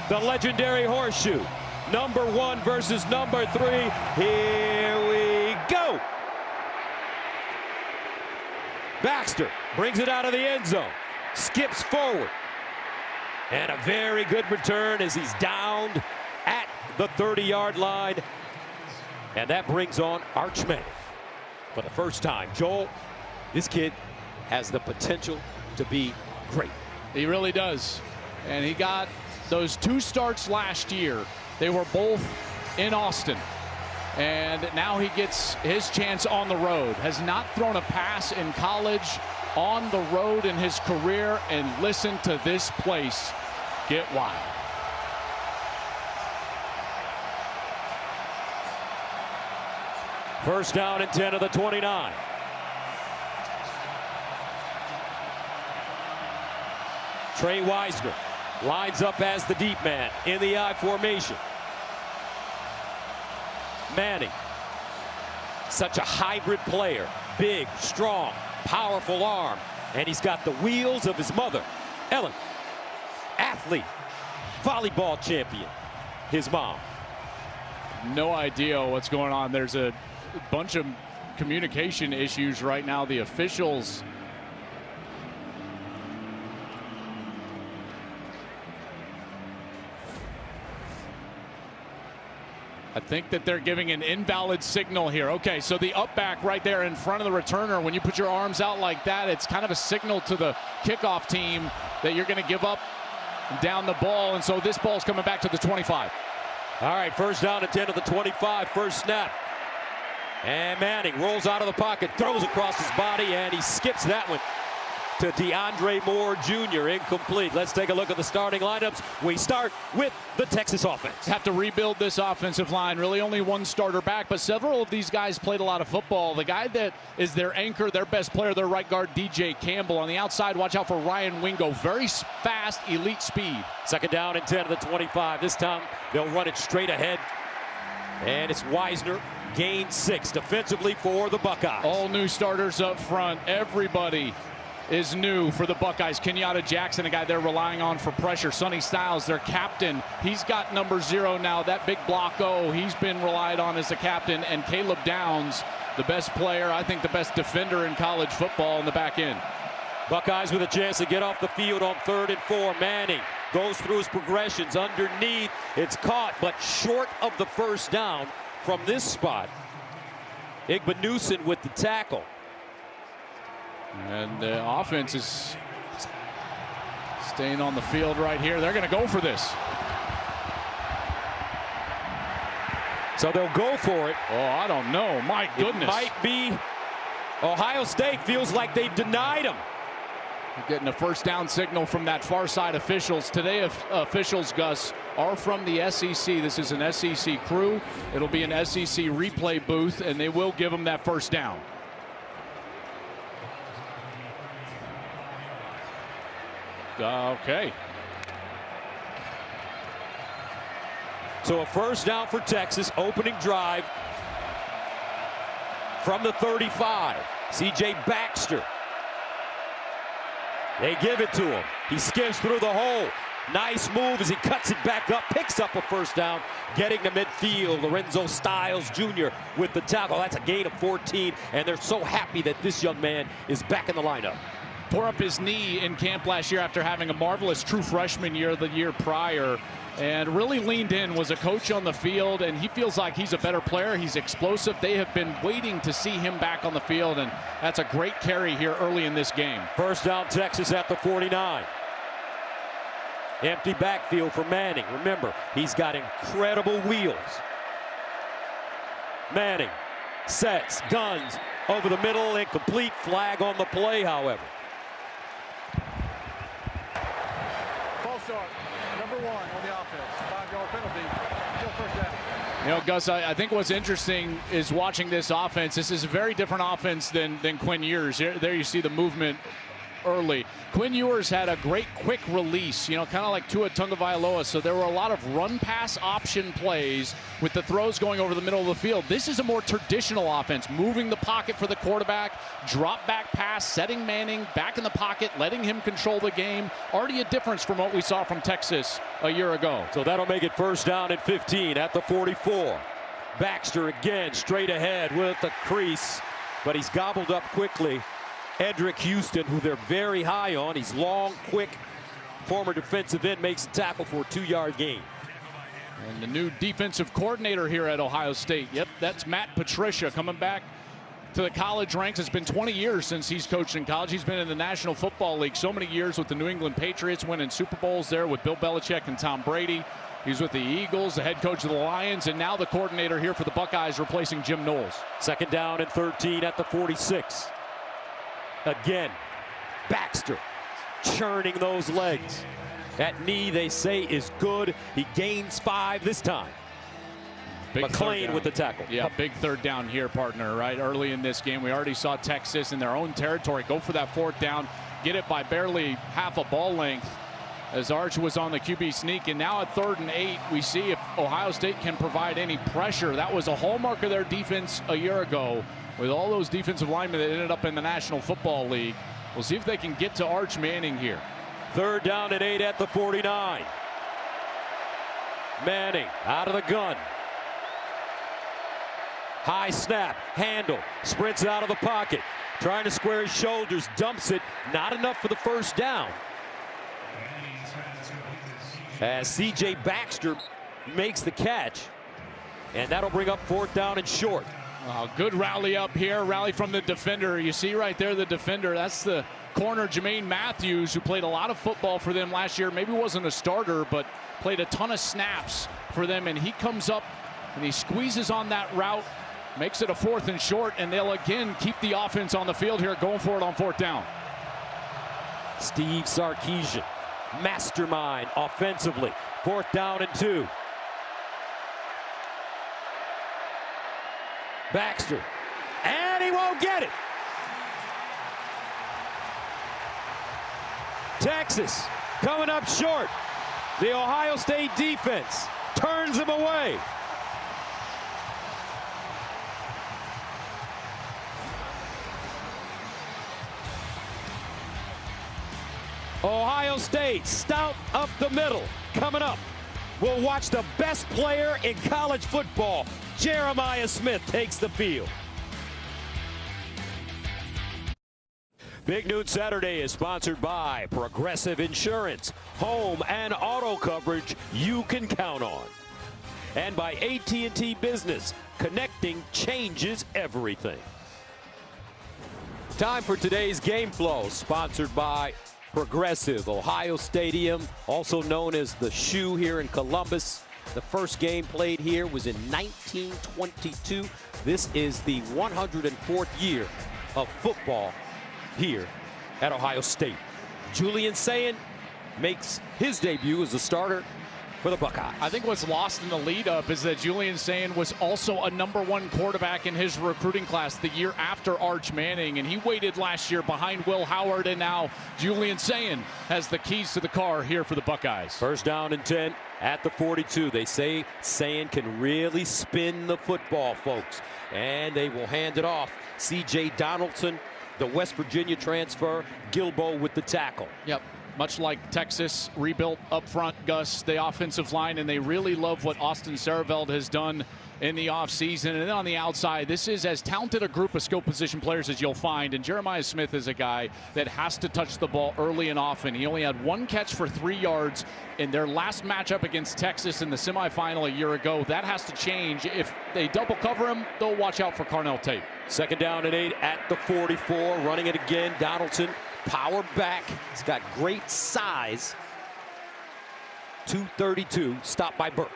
the legendary horseshoe. Number 1 versus number 3. Here we go. Baxter brings it out of the end zone. Skips forward. And a very good return as he's downed at the 30-yard line. And that brings on Arch Manning for the first time. Joel, this kid has the potential to be great. He really does. And he got those 2 starts last year. They were both in Austin. And now he gets his chance on the road. Has not thrown a pass in college, on the road in his career. And listen to this place get wild. First down and 10 of the 29. Trey Wisner lines up as the deep man in the I formation. Manning, such a hybrid player, big, strong, powerful arm, and he's got the wheels of his mother, Ellen, athlete, volleyball champion, his mom. No idea what's going on. There's a bunch of communication issues right now. The officials I think that they're giving an invalid signal here. Okay, so the up back right there in front of the returner, when you put your arms out like that, it's kind of a signal to the kickoff team that you're going to give up down the ball, and so this ball's coming back to the 25. All right, first down and 10 to the 25, first snap. And Manning rolls out of the pocket, throws across his body, and he skips that one to DeAndre Moore Jr. Incomplete. Let's take a look at the starting lineups. We start with the Texas offense. Have to rebuild this offensive line. Really only 1 starter back, but several of these guys played a lot of football. The guy that is their anchor, their best player, their right guard, DJ Campbell. On the outside, watch out for Ryan Wingo. Very fast, elite speed. Second down and 10 to the 25. This time, they'll run it straight ahead. And it's Wisner, gain 6 defensively for the Buckeyes. All new starters up front. Everybody is new for the Buckeyes. Kenyatta Jackson, a guy they're relying on for pressure. Sonny Styles, their captain. He's got number 0 now. That big block O, he's been relied on as the captain. And Caleb Downs, the best player, I think the best defender in college football in the back end. Buckeyes with a chance to get off the field on 3rd and 4. Manning goes through his progressions underneath. It's caught, but short of the first down from this spot. Igbeneusen with the tackle. And the offense is staying on the field right here. They're going to go for this. So they'll go for it. Oh, I don't know. My goodness. It might be Ohio State feels like they've denied them. Getting a first down signal from that far side officials. Today officials, Gus, are from the SEC. This is an SEC crew. It'll be an SEC replay booth, and they will give them that first down. Okay. So a first down for Texas, opening drive from the 35. C.J. Baxter. They give it to him. He skims through the hole. Nice move as he cuts it back up, picks up a first down, getting to midfield. Lorenzo Styles Jr. with the tackle. That's a gain of 14, and they're so happy that this young man is back in the lineup. Tore up his knee in camp last year after having a marvelous true freshman year the year prior, and really leaned in, was a coach on the field, and he feels like he's a better player. He's explosive. They have been waiting to see him back on the field, and that's a great carry here early in this game. First down, Texas at the 49. Empty backfield for Manning. Remember, he's got incredible wheels. Manning sets, guns over the middle, incomplete. Flag on the play, however. False start, number 1 on the offense. 5-yard penalty, still first down. You know, Gus, I think what's interesting is watching this offense. This is a very different offense than Quinn Ewers. There you see the movement early. Quinn Ewers had a great quick release, kind of like Tua Tagovailoa. So there were a lot of run-pass option plays with the throws going over the middle of the field. This is a more traditional offense, moving the pocket for the quarterback, drop back pass, setting Manning back in the pocket, letting him control the game. Already a difference from what we saw from Texas a year ago. So that'll make it first down and 15 at the 44. Baxter again straight ahead with the crease, but he's gobbled up quickly. Edric Houston, who they're very high on, he's long, quick, former defensive end, makes a tackle for a 2-yard gain. And the new defensive coordinator here at Ohio State. Yep, that's Matt Patricia coming back to the college ranks. It's been 20 years since he's coached in college. He's been in the National Football League so many years with the New England Patriots, winning Super Bowls there with Bill Belichick and Tom Brady. He's with the Eagles, the head coach of the Lions, and now the coordinator here for the Buckeyes, replacing Jim Knowles. Second down and 13 at the 46. Again, Baxter churning those legs. That knee, they say, is good. He gains 5 this time. Big McClain with the tackle. Yeah, big third down here, partner, right? Early in this game, we already saw Texas in their own territory go for that fourth down, get it by barely half a ball length as Arch was on the QB sneak. And now at 3rd and 8, we see if Ohio State can provide any pressure. That was a hallmark of their defense a year ago with all those defensive linemen that ended up in the National Football League. We'll see if they can get to Arch Manning here. 3rd down and 8 at the 49. Manning out of the gun. High snap, handle, sprints out of the pocket, trying to square his shoulders, dumps it, not enough for the first down. As C.J. Baxter makes the catch, and that'll bring up 4th down and short. Good rally up here, rally from the defender. You see right there the defender, that's the corner Jermaine Matthews, who played a lot of football for them last year. Maybe wasn't a starter, but played a ton of snaps for them, and he comes up and he squeezes on that route, makes it a 4th and short, and they'll again keep the offense on the field here, going for it on 4th down. Steve Sarkisian, mastermind offensively. 4th down and 2. Baxter, and he won't get it. Texas coming up short. The Ohio State defense turns him away. Ohio State stout up the middle. Coming up, we'll watch the best player in college football. Jeremiah Smith takes the field. Big Noon Saturday is sponsored by Progressive Insurance, home and auto coverage you can count on. And by AT&T Business, connecting changes everything. Time for today's game flow, sponsored by Progressive. Ohio Stadium, also known as the Shoe here in Columbus. The first game played here was in 1922. This is the 104th year of football here at Ohio State. Julian Sayin makes his debut as a starter for the Buckeyes. I think what's lost in the lead up is that Julian Sayin was also a #1 quarterback in his recruiting class the year after Arch Manning, and he waited last year behind Will Howard, and now Julian Sayin has the keys to the car here for the Buckeyes. First down and 10 at the 42. They say Sayin can really spin the football, folks, and they will hand it off. C.J. Donaldson, the West Virginia transfer, Gilbo with the tackle. Yep. Much like Texas, rebuilt up front, Gus, the offensive line, and they really love what Austin Sareveld has done in the offseason. And then on the outside, this is as talented a group of skill position players as you'll find. And Jeremiah Smith is a guy that has to touch the ball early and often. He only had 1 catch for 3 yards in their last matchup against Texas in the semifinal a year ago. That has to change. If they double cover him, they'll watch out for Carnell Tate. Second down and 8 at the 44. Running it again, Donaldson. Power back. He's got great size. 232. Stopped by Burke.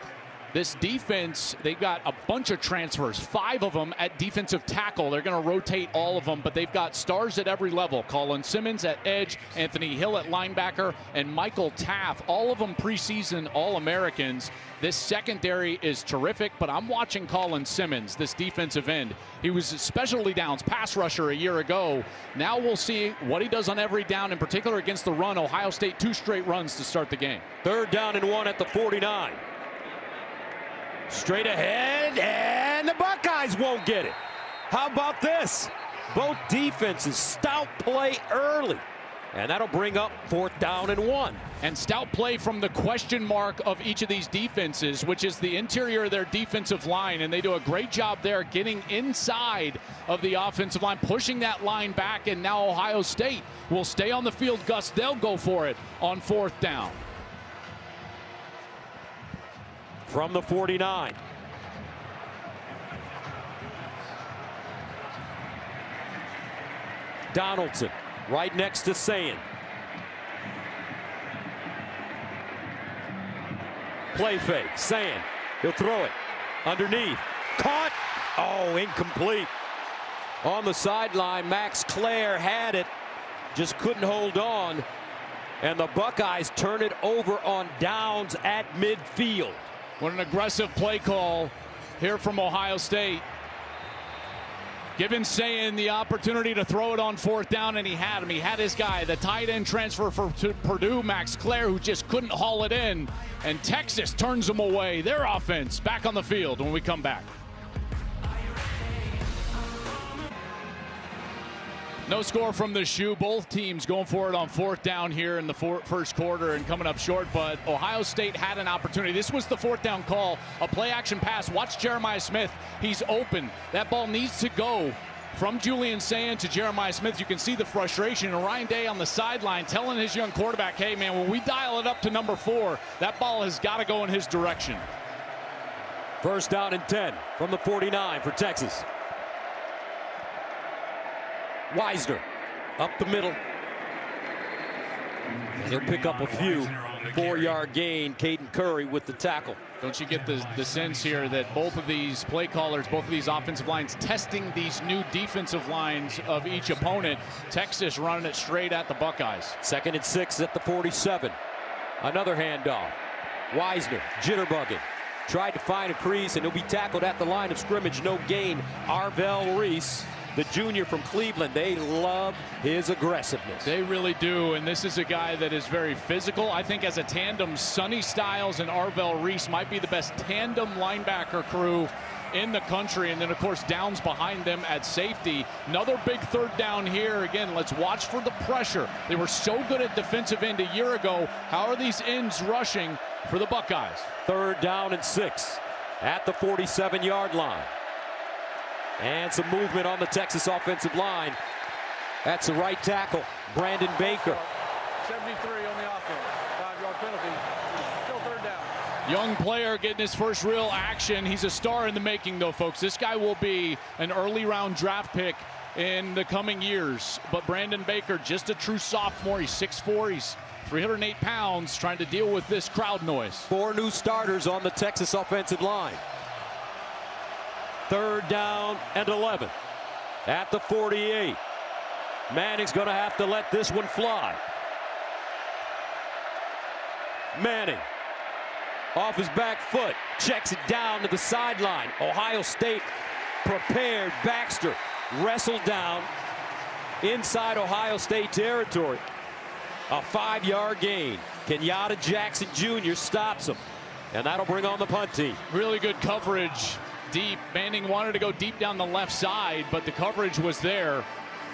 This defense, they've got a bunch of transfers, 5 of them at defensive tackle. They're going to rotate all of them, but they've got stars at every level. Colin Simmons at edge, Anthony Hill at linebacker, and Michael Taff, all of them preseason All-Americans. This secondary is terrific, but I'm watching Colin Simmons, this defensive end. He was a specialty downs pass rusher a year ago. Now we'll see what he does on every down, in particular against the run. Ohio State 2 straight runs to start the game. 3rd down and 1 at the 49. Straight ahead, and the Buckeyes won't get it. How about this? Both defenses, stout play early. And that'll bring up 4th down and 1. And stout play from the question mark of each of these defenses, which is the interior of their defensive line. And they do a great job there getting inside of the offensive line, pushing that line back. And now Ohio State will stay on the field. Gus, they'll go for it on 4th down. From the 49. Donaldson right next to Sayin. Play fake. Sayin. He'll throw it. Underneath. Caught. Oh, incomplete. On the sideline, Max Clare had it. Just couldn't hold on. And the Buckeyes turn it over on downs at midfield. What an aggressive play call here from Ohio State. Giving Sayin the opportunity to throw it on 4th down, and he had him. He had his guy, the tight end transfer to Purdue, Max Clare, who just couldn't haul it in. And Texas turns them away. Their offense back on the field when we come back. No score from the shoe. Both teams going for it on 4th down here in the first quarter and coming up short, but Ohio State had an opportunity. This was the 4th down call, a play action pass. Watch Jeremiah Smith. He's open. That ball needs to go from Julian Sayin to Jeremiah Smith. You can see the frustration. And Ryan Day on the sideline telling his young quarterback, hey, man, when we dial it up to number 4, that ball has got to go in his direction. 1st down and 10 from the 49 for Texas. Wisner up the middle. He'll pick up a few. 4-yard gain. Caden Curry with the tackle. Don't you get the sense here that both of these play callers, both of these offensive lines testing these new defensive lines of each opponent? Texas running it straight at the Buckeyes. 2nd and 6 at the 47. Another handoff. Wisner jitterbugging. Tried to find a crease, and he'll be tackled at the line of scrimmage. No gain. Arvell Reese, the junior from Cleveland, they love his aggressiveness. They really do, and this is a guy that is very physical. I think as a tandem, Sonny Styles and Arvell Reese might be the best tandem linebacker crew in the country. And then, of course, Downs behind them at safety. Another big 3rd down here. Again, let's watch for the pressure. They were so good at defensive end a year ago. How are these ends rushing for the Buckeyes? 3rd down and 6 at the 47-yard line. And some movement on the Texas offensive line. That's the right tackle, Brandon Baker. 73 on the offense. 5-yard penalty. Still 3rd down. Young player getting his first real action. He's a star in the making, though, folks. This guy will be an early round draft pick in the coming years. But Brandon Baker, just a true sophomore. He's 6'4". He's 308 pounds, trying to deal with this crowd noise. 4 new starters on the Texas offensive line. 3rd down and 11 at the 48. Manning's going to have to let this one fly. Manning off his back foot, checks it down to the sideline. Ohio State prepared. Baxter wrestled down inside Ohio State territory. A 5-yard gain. Kenyatta Jackson Jr. stops him, and that'll bring on the punt team. Really good coverage deep. Manning wanted to go deep down the left side, but the coverage was there,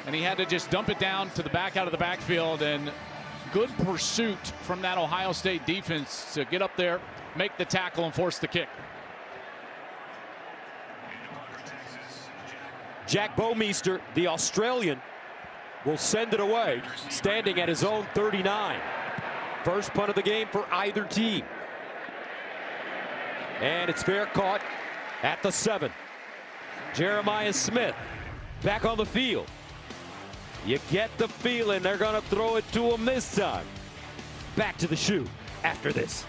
and he had to just dump it down to the back out of the backfield. And good pursuit from that Ohio State defense to get up there, make the tackle, and force the kick. Jack Bouwmeester, the Australian, will send it away, standing at his own 39. First punt of the game for either team. And it's fair caught at the 7. Jeremiah Smith back on the field. You get the feeling they're going to throw it to him this time. Back to the shoe after this.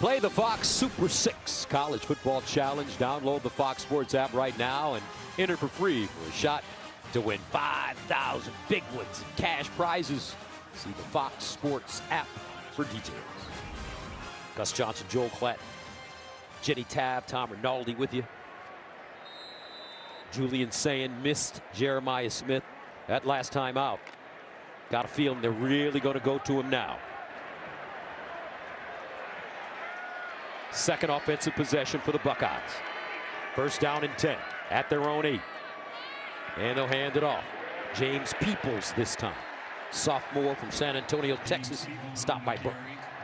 Play the Fox Super 6 College Football Challenge. Download the Fox Sports app right now and enter for free for a shot to win 5,000 big ones and cash prizes. See the Fox Sports app for details. Gus Johnson, Joel Klatt, Jenny Tabb, Tom Rinaldi with you. Julian Sayin missed Jeremiah Smith that last time out. Got a feeling they're really going to go to him now. Second offensive possession for the Buckeyes. First down and 10 at their own 8. And they'll hand it off. James Peoples this time. Sophomore from San Antonio, Texas. Stopped by Burke.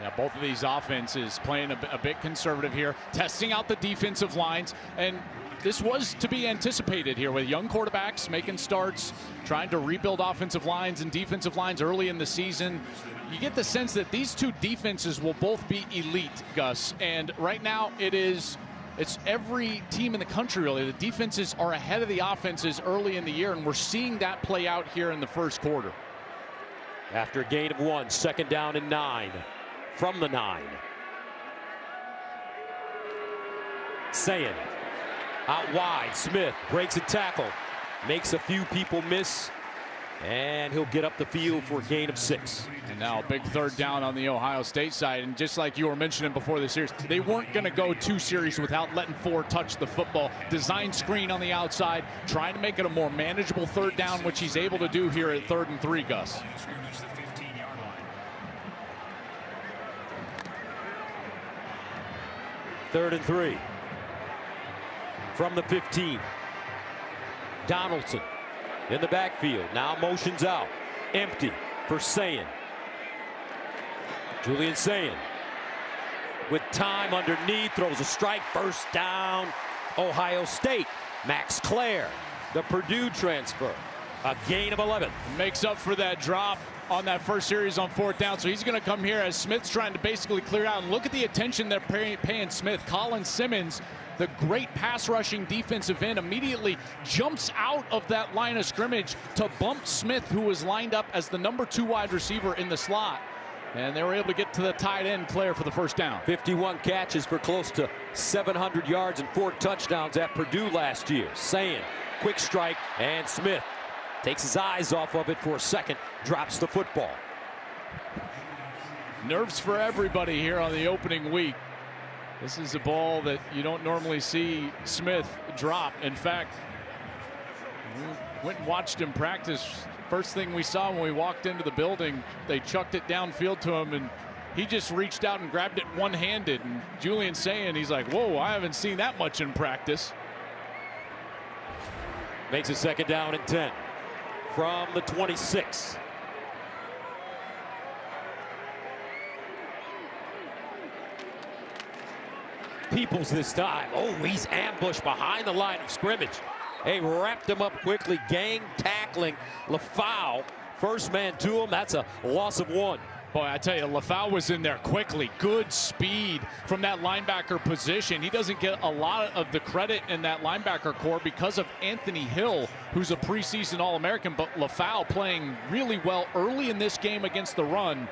Yeah, both of these offenses playing a bit conservative here, testing out the defensive lines. And this was to be anticipated here with young quarterbacks making starts, trying to rebuild offensive lines and defensive lines early in the season. You get the sense that these two defenses will both be elite, Gus. And right now it's every team in the country, really. The defenses are ahead of the offenses early in the year, and we're seeing that play out here in the first quarter. After a gain of 1, second down and 9 from the 9. Sayin out wide. Smith breaks a tackle, makes a few people miss, and he'll get up the field for a gain of 6. And now a big third down on the Ohio State side. And just like you were mentioning before the series, they weren't going to go 2 series without letting Ford touch the football. Design screen on the outside, trying to make it a more manageable third down, which he's able to do here at 3rd and 3, Gus. Third and 3 from the 15. Donaldson in the backfield. Now motions out. Empty for Sayin. Julian Sayin with time underneath. Throws a strike. First down. Ohio State. Max Clare, the Purdue transfer. A gain of 11. Makes up for that drop on that first series on 4th down. So he's going to come here as Smith's trying to basically clear out. And look at the attention they're paying Smith. Colin Simmons, the great pass rushing defensive end, immediately jumps out of that line of scrimmage to bump Smith, who was lined up as the number 2 wide receiver in the slot. And they were able to get to the tight end, Clare, for the first down. 51 catches for close to 700 yards and 4 touchdowns at Purdue last year. Sayin, quick strike, and Smith takes his eyes off of it for a second, drops the football. Nerves for everybody here on the opening week. This is a ball that you don't normally see Smith drop. In fact, we went and watched him practice. First thing we saw when we walked into the building, they chucked it downfield to him, and he just reached out and grabbed it one-handed. And Julian Sayin, he's like, whoa, I haven't seen that much in practice. Makes a second down and 10 from the 26. Peoples this time. Oh, he's ambushed behind the line of scrimmage. They wrapped him up quickly. Gang tackling LaFau. First man to him. That's a loss of 1. Boy, I tell you, LaFau was in there quickly. Good speed from that linebacker position. He doesn't get a lot of the credit in that linebacker core because of Anthony Hill, who's a preseason All-American, but LaFau playing really well early in this game against the run.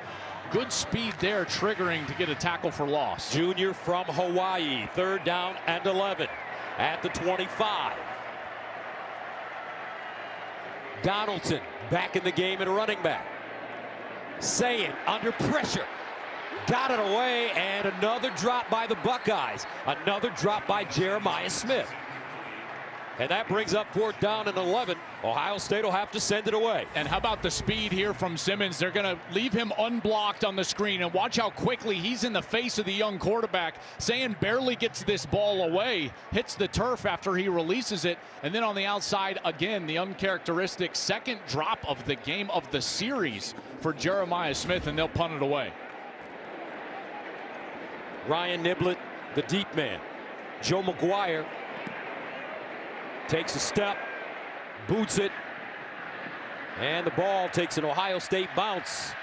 Good speed there, triggering to get a tackle for loss. Junior from Hawaii. 3rd down and 11 at the 25. Donaldson back in the game at running back. Sayin under pressure. Got it away, and another drop by the Buckeyes. Another drop by Jeremiah Smith. And that brings up 4th down and 11. Ohio State will have to send it away. And how about the speed here from Simmons? They're going to leave him unblocked on the screen. And watch how quickly he's in the face of the young quarterback. Sayin barely gets this ball away, hits the turf after he releases it. And then on the outside, again, the uncharacteristic second drop of the game of the series for Jeremiah Smith, and they'll punt it away. Ryan Niblett, the deep man. Joe McGuire takes a step, boots it, and the ball takes an Ohio State bounce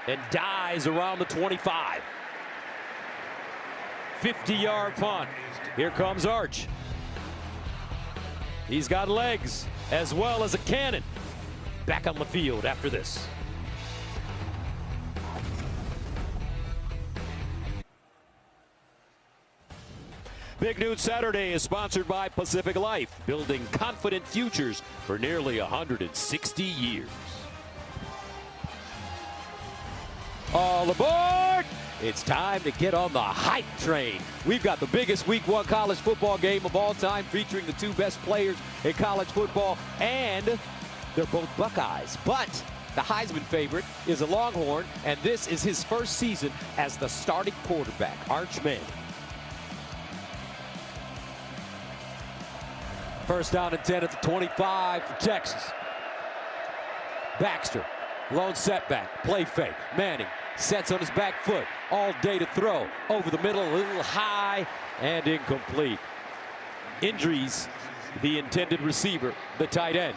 and dies around the 25. 50-yard punt. Here comes Arch. He's got legs as well as a cannon. Back on the field after this. Big Noon Saturday is sponsored by Pacific Life, building confident futures for nearly 160 years. All aboard! It's time to get on the hype train. We've got the biggest Week 1 college football game of all time, featuring the two best players in college football, and they're both Buckeyes. But the Heisman favorite is a Longhorn, and this is his first season as the starting quarterback, Arch Manning. First down and 10 at the 25 for Texas. Baxter, lone setback, play fake. Manning sets on his back foot, all day to throw. Over the middle, a little high, and incomplete. Injuries, the intended receiver, the tight end.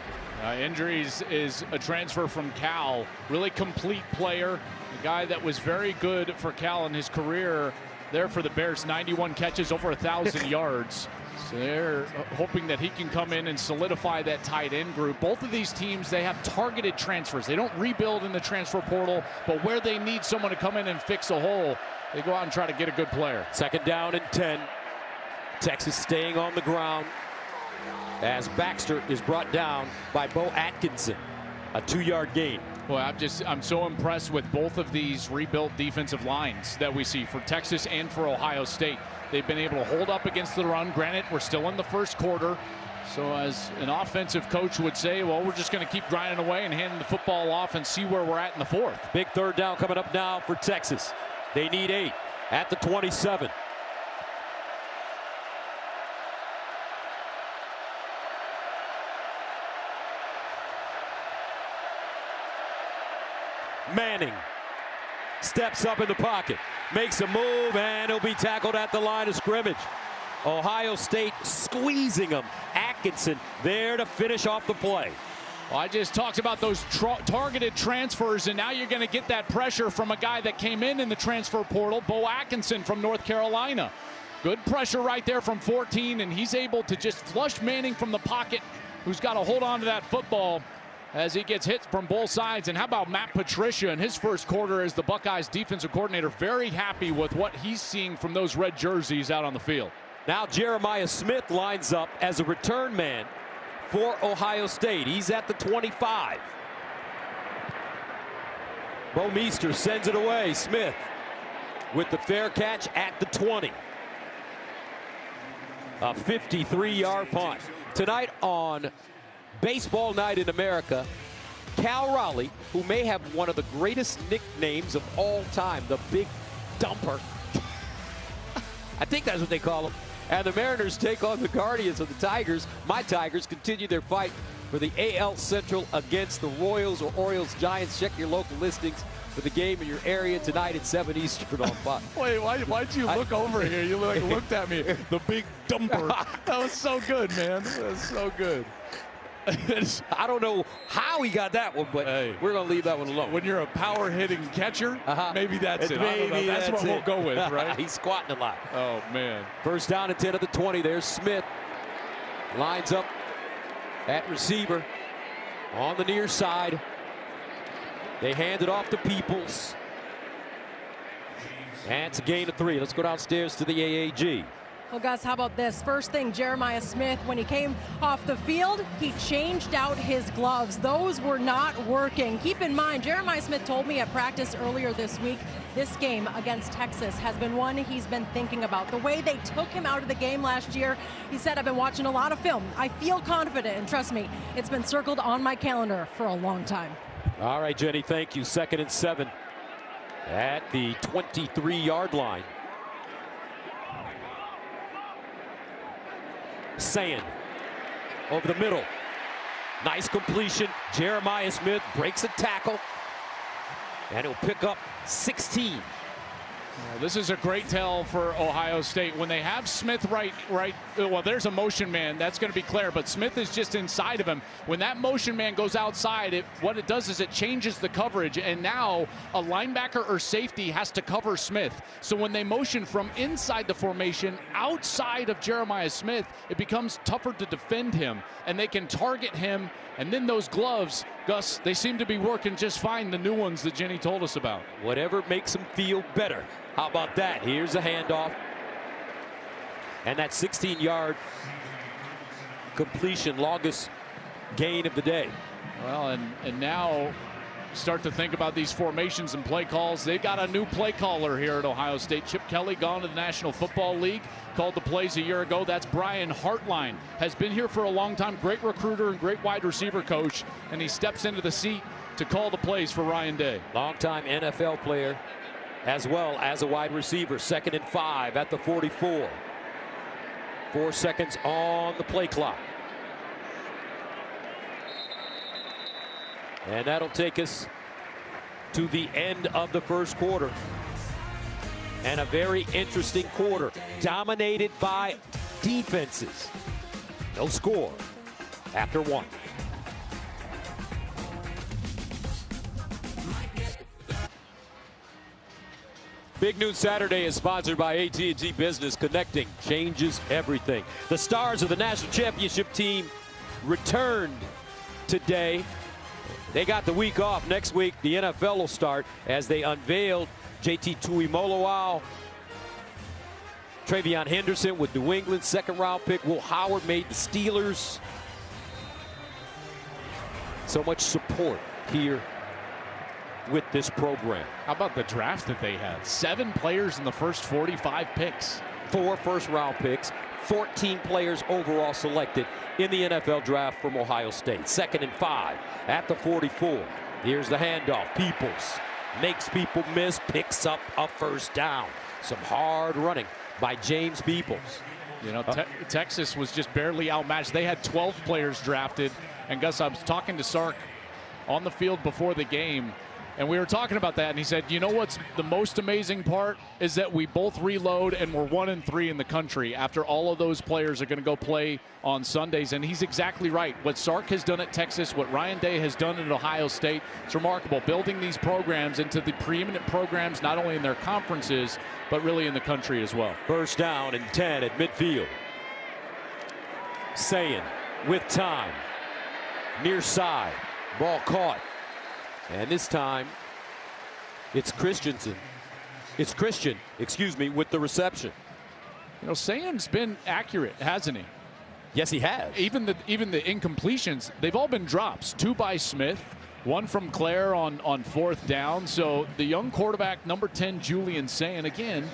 Injuries is a transfer from Cal. Really complete player. A guy that was very good for Cal in his career there for the Bears. 91 catches, over 1,000 yards. So they're hoping that he can come in and solidify that tight end group. Both of these teams, they have targeted transfers. They don't rebuild in the transfer portal, but where they need someone to come in and fix a hole, they go out and try to get a good player. Second down and 10. Texas staying on the ground as Baxter is brought down by Bo Atkinson. A 2-yard gain. Boy, I'm so impressed with both of these rebuilt defensive lines that we see for Texas and for Ohio State. They've been able to hold up against the run. Granted, we're still in the first quarter. So as an offensive coach would say, well, we're just going to keep grinding away and handing the football off and see where we're at in the fourth. Big third down coming up now for Texas. They need 8 at the 27. Manning steps up in the pocket, makes a move, and he'll be tackled at the line of scrimmage. Ohio State squeezing him. Atkinson there to finish off the play. Well, I just talked about those targeted transfers, and now you're going to get that pressure from a guy that came in the transfer portal, Bo Atkinson from North Carolina. Good pressure right there from 14, and he's able to just flush Manning from the pocket, who's got to hold on to that football as he gets hit from both sides. And how about Matt Patricia in his first quarter as the Buckeyes defensive coordinator? Very happy with what he's seeing from those red jerseys out on the field. Now Jeremiah Smith lines up as a return man for Ohio State. He's at the 25. Bo Meester sends it away. Smith with the fair catch at the 20. A 53-yard punt. Tonight on Baseball Night in America, Cal Raleigh, who may have one of the greatest nicknames of all time, the Big Dumper. I think that's what they call him. And the Mariners take on the Guardians of the Tigers. My Tigers continue their fight for the AL Central against the Royals or Orioles Giants. Check your local listings for the game in your area tonight at 7 Eastern on Fox. Wait, why'd you look over here? You looked at me. The Big Dumper. That was so good, man. That was so good. I don't know how he got that one, but hey, we're going to leave that one alone. When you're a power-hitting catcher, maybe that's it. Maybe that's what we'll go with, right? He's squatting a lot. Oh, man. First down and 10 at the 20. There's Smith. Lines up at receiver on the near side. They hand it off to Peoples. And it's a gain of 3. Let's go downstairs to the AAG. Well, Gus, how about this? First thing, Jeremiah Smith, when he came off the field, he changed out his gloves. Those were not working. Keep in mind, Jeremiah Smith told me at practice earlier this week, this game against Texas has been one he's been thinking about. The way they took him out of the game last year, he said, I've been watching a lot of film. I feel confident, and trust me, it's been circled on my calendar for a long time. All right, Jenny, thank you. 2nd and 7 at the 23-yard line. Sand over the middle. Nice completion. Jeremiah Smith breaks a tackle, and he'll pick up 16. Well, this is a great tell for Ohio State. When they have Smith right, well, there's a motion man. That's going to be clear, but Smith is just inside of him. When that motion man goes outside, what it does is it changes the coverage, and now a linebacker or safety has to cover Smith. So when they motion from inside the formation, outside of Jeremiah Smith, it becomes tougher to defend him, and they can target him. And then those gloves, Gus, they seem to be working just fine, the new ones that Jenny told us about. Whatever makes him feel better. How about that? Here's a handoff. And that 16-yard completion, longest gain of the day. Well, and now start to think about these formations and play calls. They've got a new play caller here at Ohio State. Chip Kelly, gone to the National Football League, called the plays a year ago. That's Brian Hartline. Has been here for a long time. Great recruiter and great wide receiver coach. And he steps into the seat to call the plays for Ryan Day. Longtime NFL player as well as a wide receiver. 2nd and 5 at the 44. 4 seconds on the play clock. And that'll take us to the end of the first quarter. And a very interesting quarter, dominated by defenses. No score after 1. Big Noon Saturday is sponsored by AT&T Business. Connecting changes everything. The stars of the national championship team returned today. They got the week off. Next week, the NFL will start as they unveiled JT Tuimoloau, Travion Henderson with New England, 2nd-round pick. Will Howard made the Steelers. So much support here with this program. How about the draft that they had? 7 players in the first 45 picks. 4 first-round picks, 14 players overall selected in the NFL draft from Ohio State. 2nd and 5 at the 44. Here's the handoff. Peoples makes people miss, picks up a first down. Some hard running by James Peoples. You know, Texas was just barely outmatched. They had 12 players drafted. And Gus, I was talking to Sark on the field before the game, and we were talking about that, and he said, you know what's the most amazing part is that we both reload and we're 1-3 in the country after all of those players are going to go play on Sundays. And he's exactly right. What Sark has done at Texas, what Ryan Day has done at Ohio State, it's remarkable. Building these programs into the preeminent programs, not only in their conferences, but really in the country as well. First down and 10 at midfield. Sayin with time. Near side. Ball caught. And this time, it's Christian, with the reception. You know, Sayin's been accurate, hasn't he? Yes, he has. Even the incompletions, they've all been drops. 2 by Smith, 1 from Claire on 4th down. So the young quarterback, number 10, Julian Sayin, again,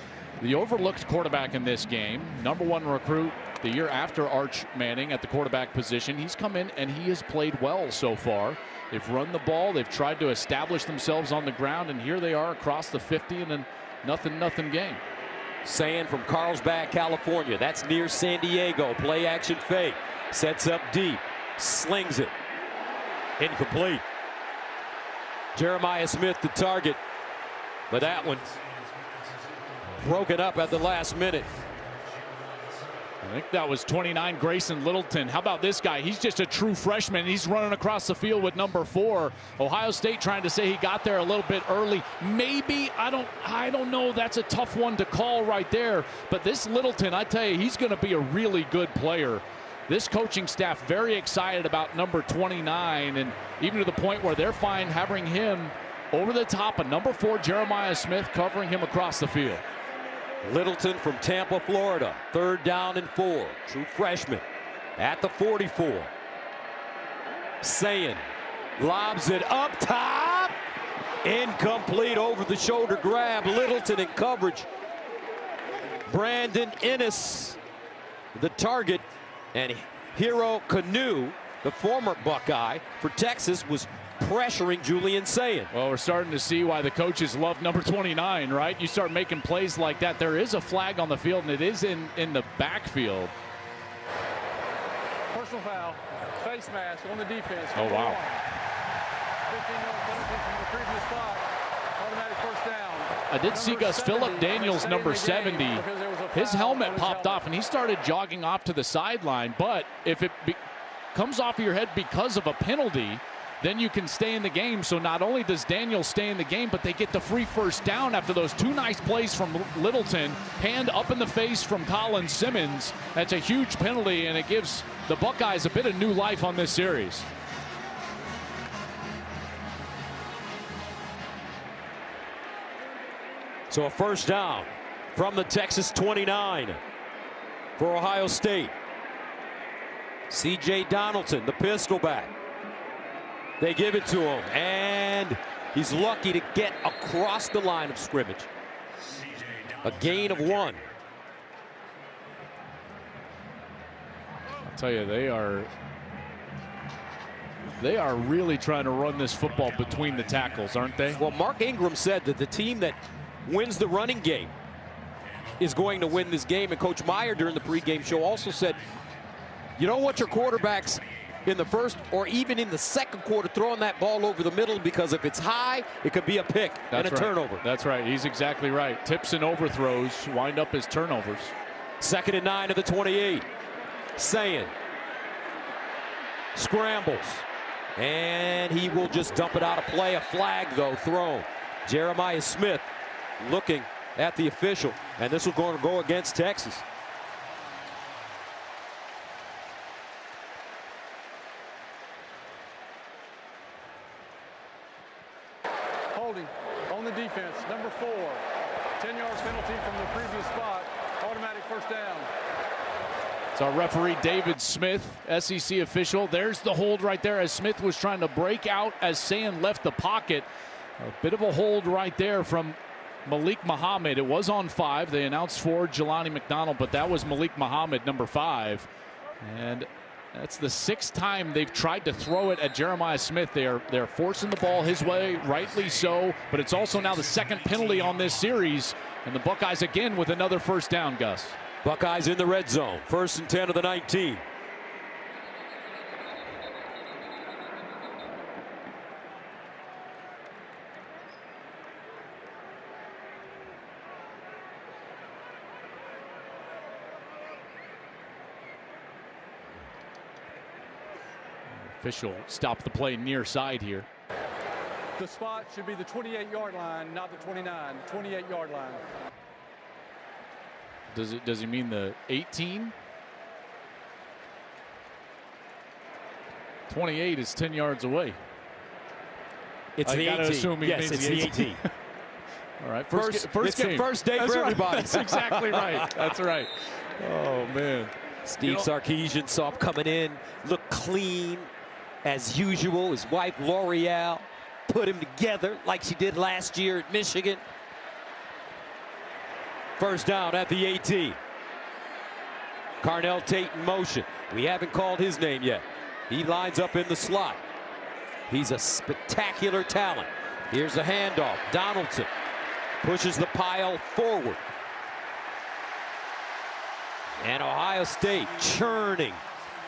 the overlooked quarterback in this game. Number 1 recruit the year after Arch Manning at the quarterback position. He's come in and he has played well so far. They've run the ball. They've tried to establish themselves on the ground, and here they are across the 50 in a nothing game. Sayin from Carlsbad, California. That's near San Diego. Play action fake. Sets up deep. Slings it. Incomplete. Jeremiah Smith the target. But that one broken up at the last minute. I think that was 29, Grayson Littleton. How about this guy? He's just a true freshman. He's running across the field with number 4. Ohio State trying to say he got there a little bit early. Maybe, I don't know. That's a tough one to call right there. But this Littleton, I tell you, he's going to be a really good player. This coaching staff very excited about number 29, and even to the point where they're fine having him over the top of number 4, Jeremiah Smith, covering him across the field. Littleton from Tampa, Florida. 3rd down and 4. True freshman at the 44. Sayin lobs it up top. Incomplete, over the shoulder grab. Littleton in coverage. Brandon Ennis the target. And Hero Canoe, the former Buckeye for Texas, was pressuring Julian Sayin. Well, we're starting to see why the coaches love number 29, right? You start making plays like that. There is a flag on the field, and it is in the backfield. Personal foul, face mask on the defense. Oh, wow. 15-yard penalty from the previous spot. Automatic first down. I did see Gus Phillip Daniels, number 70. His helmet popped off, and he started jogging off to the sideline. But if it comes off of your head because of a penalty, then you can stay in the game. So not only does Daniel stay in the game, but they get the free first down after those 2 nice plays from Littleton. Hand up in the face from Colin Simmons. That's a huge penalty, and it gives the Buckeyes a bit of new life on this series. So a first down from the Texas 29. for Ohio State. C.J. Donaldson, the pistol back. They give it to him, and he's lucky to get across the line of scrimmage. A gain of 1. I'll tell you, they are really trying to run this football between the tackles, aren't they? Well, Mark Ingram said that the team that wins the running game is going to win this game, and Coach Meyer during the pregame show also said, you don't want your quarterbacks in the first or even in the second quarter throwing that ball over the middle, because if it's high, it could be a pick and a turnover. That's right. He's exactly right. Tips and overthrows wind up as turnovers. 2nd and 9 at the 28. Sayin scrambles, and he will just dump it out of play. A flag, though, thrown. Jeremiah Smith looking at the official, and this was going to go against Texas. Holding on the defense, number 4. 10-yard penalty from the previous spot. Automatic first down. It's our referee, David Smith, SEC official. There's the hold right there as Smith was trying to break out as Sayin left the pocket. A bit of a hold right there from Malik Muhammad. It was on 5. They announced 4, Jelani McDonald, but that was Malik Muhammad, number 5. And that's the 6th time they've tried to throw it at Jeremiah Smith. They're forcing the ball his way, rightly so, but it's also now the 2nd penalty on this series, and the Buckeyes again with another first down, Gus. Buckeyes in the red zone. 1st and 10 of the 19. Official stopped the play near side here. The spot should be the 28-yard line, not the 29. 28-yard line. Does he mean the 18? 28 is 10 yards away. It's the 18. Assume he yes, means it's the 18. All right, First it's game. The first day That's for right. everybody. That's exactly right. That's right. Oh, man. Steve Sarkisian saw him coming in, look clean as usual. His wife, L'Oreal, put him together like she did last year at Michigan. First down at the 18. Carnell Tate in motion. We haven't called his name yet. He lines up in the slot. He's a spectacular talent. Here's a handoff. Donaldson pushes the pile forward. And Ohio State churning,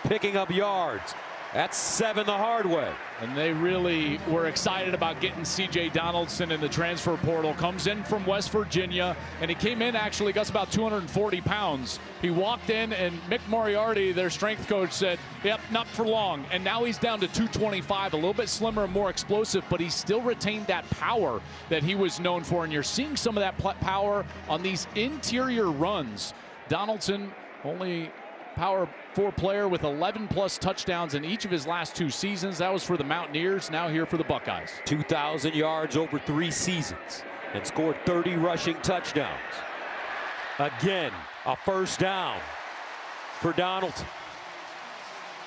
picking up yards. That's 7 the hard way. And they really were excited about getting C.J. Donaldson in the transfer portal. Comes in from West Virginia, and he came in actually, Gus, about 240 pounds. He walked in, and Mick Moriarty, their strength coach, said, yep, not for long. And now he's down to 225, a little bit slimmer and more explosive, but he still retained that power that he was known for. And you're seeing some of that power on these interior runs. Donaldson, only Power 4 player with 11+ touchdowns in each of his last 2 seasons. That was for the Mountaineers, now here for the Buckeyes. 2,000 yards over 3 seasons and scored 30 rushing touchdowns. Again, a first down for Donaldson.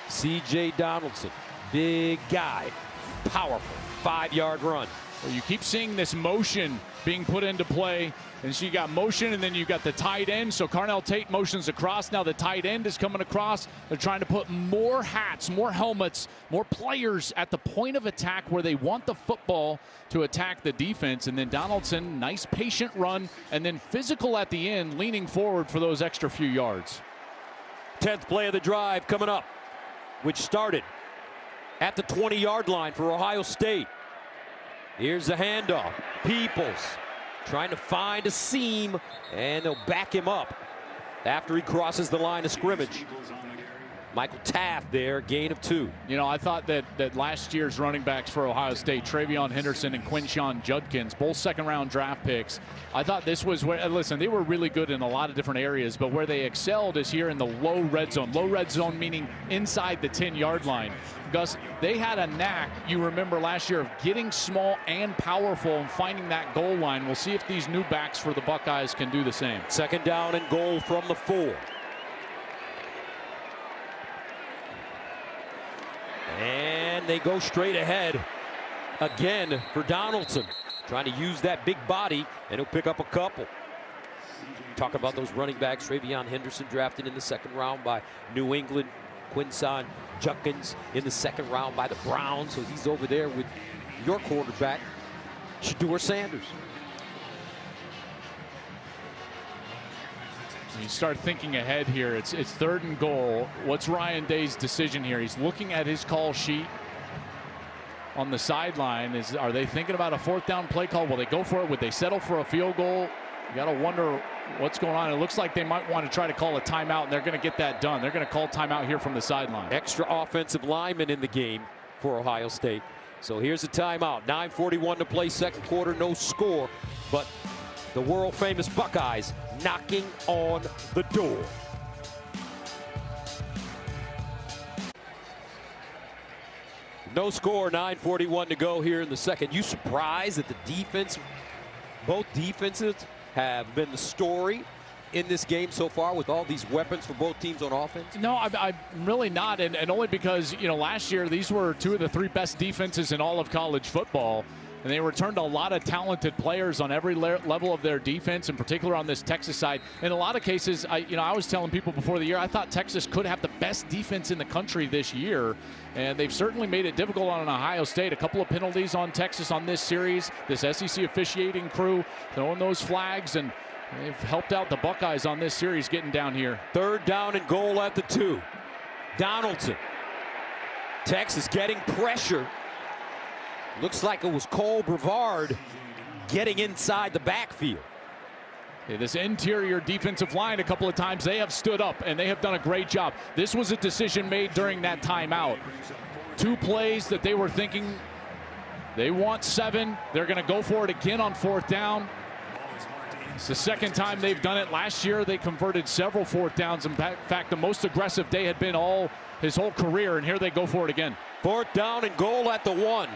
C.J. Donaldson, big guy, powerful, 5-yard run. Well, you keep seeing this motion being put into play. And so you got motion, and then you got the tight end. So Carnell Tate motions across. Now the tight end is coming across. They're trying to put more hats, more helmets, more players at the point of attack where they want the football to attack the defense. And then Donaldson, nice patient run, and then physical at the end, leaning forward for those extra few yards. 10th play of the drive coming up, which started at the 20-yard line for Ohio State. Here's the handoff. Peoples trying to find a seam, and they'll back him up after he crosses the line of scrimmage. Michael Taft there, gain of 2. You know, I thought that last year's running backs for Ohio State, Travion Henderson and Quinshon Judkins, both second-round draft picks, I thought this was where, listen, they were really good in a lot of different areas, but where they excelled is here in the low red zone. Low red zone meaning inside the 10-yard line. Gus, they had a knack, you remember last year, of getting small and powerful and finding that goal line. We'll see if these new backs for the Buckeyes can do the same. 2nd down and goal from the 4. And they go straight ahead again for Donaldson. Trying to use that big body, and he'll pick up a couple. Talk about those running backs. Travion Henderson drafted in the second round by New England. Quinson Judkins in the second round by the Browns. So he's over there with your quarterback, Shedeur Sanders. You start thinking ahead here. It's 3rd and goal. What's Ryan Day's decision here? He's looking at his call sheet on the sideline. Are they thinking about a 4th down play call? Will they go for it? Would they settle for a field goal? You got to wonder what's going on. It looks like they might want to try to call a timeout, and they're going to get that done. They're going to call timeout here from the sideline. Extra offensive lineman in the game for Ohio State. So here's a timeout. 9:41 to play, second quarter, no score, but the world famous Buckeyes knocking on the door. No score, 9:41 to go here in the second. You surprised that the defense, both defenses have been the story in this game so far with all these weapons for both teams on offense? No, I'm really not, and only because, you know, last year these were 2 of the 3 best defenses in all of college football, and they returned a lot of talented players on every level of their defense, in particular on this Texas side. In a lot of cases, I was telling people before the year, I thought Texas could have the best defense in the country this year, and they've certainly made it difficult on Ohio State. A couple of penalties on Texas on this series. This SEC officiating crew throwing those flags, and they've helped out the Buckeyes on this series getting down here. 3rd down and goal at the 2. Donaldson. Texas getting pressure. Looks like it was Cole Brevard getting inside the backfield. Yeah, this interior defensive line, a couple of times they have stood up and they have done a great job. This was a decision made during that timeout. 2 plays that they were thinking they want 7. They're going to go for it again on 4th down. It's the 2nd time they've done it. Last year they converted several 4th downs. In fact, the most aggressive Day had been his whole career, and here they go for it again. 4th down and goal at the 1.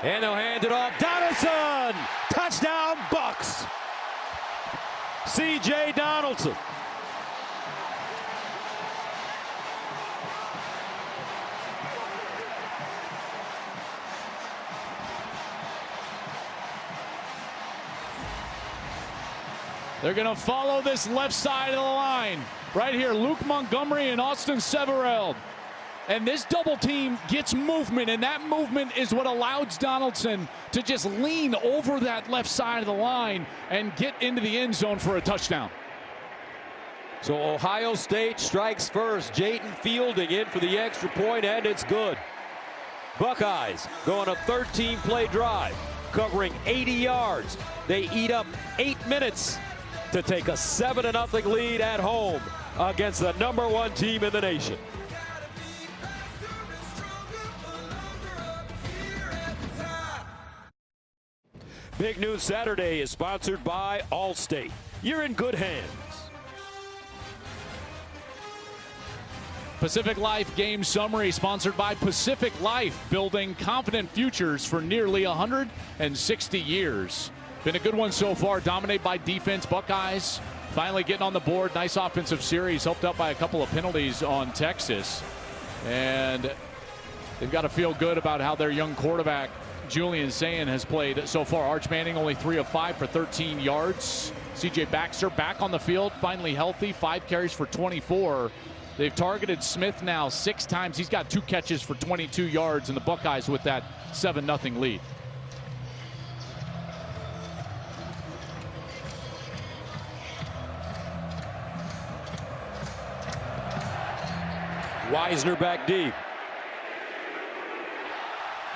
And they'll hand it off. Donaldson! Touchdown, Bucks! C.J. Donaldson. They're going to follow this left side of the line. Right here, Luke Montgomery and Austin Severell. And this double team gets movement, and that movement is what allows Donaldson to just lean over that left side of the line and get into the end zone for a touchdown. So Ohio State strikes first. Jayden Fielding in for the extra point, and it's good. Buckeyes go on a 13-play drive, covering 80 yards. They eat up 8 minutes to take a 7-0 lead at home against the #1 team in the nation. Big News Saturday is sponsored by Allstate. You're in good hands. Pacific Life Game Summary sponsored by Pacific Life, building confident futures for nearly 160 years. Been a good one so far, dominated by defense. Buckeyes finally getting on the board. Nice offensive series, helped out by a couple of penalties on Texas. And they've got to feel good about how their young quarterback, Julian Sayin, has played so far. Arch Manning only 3 of 5 for 13 yards. C.J. Baxter back on the field, finally healthy, 5 carries for 24. They've targeted Smith now 6 times. He's got 2 catches for 22 yards, and the Buckeyes with that 7-0 lead. Wisner back deep.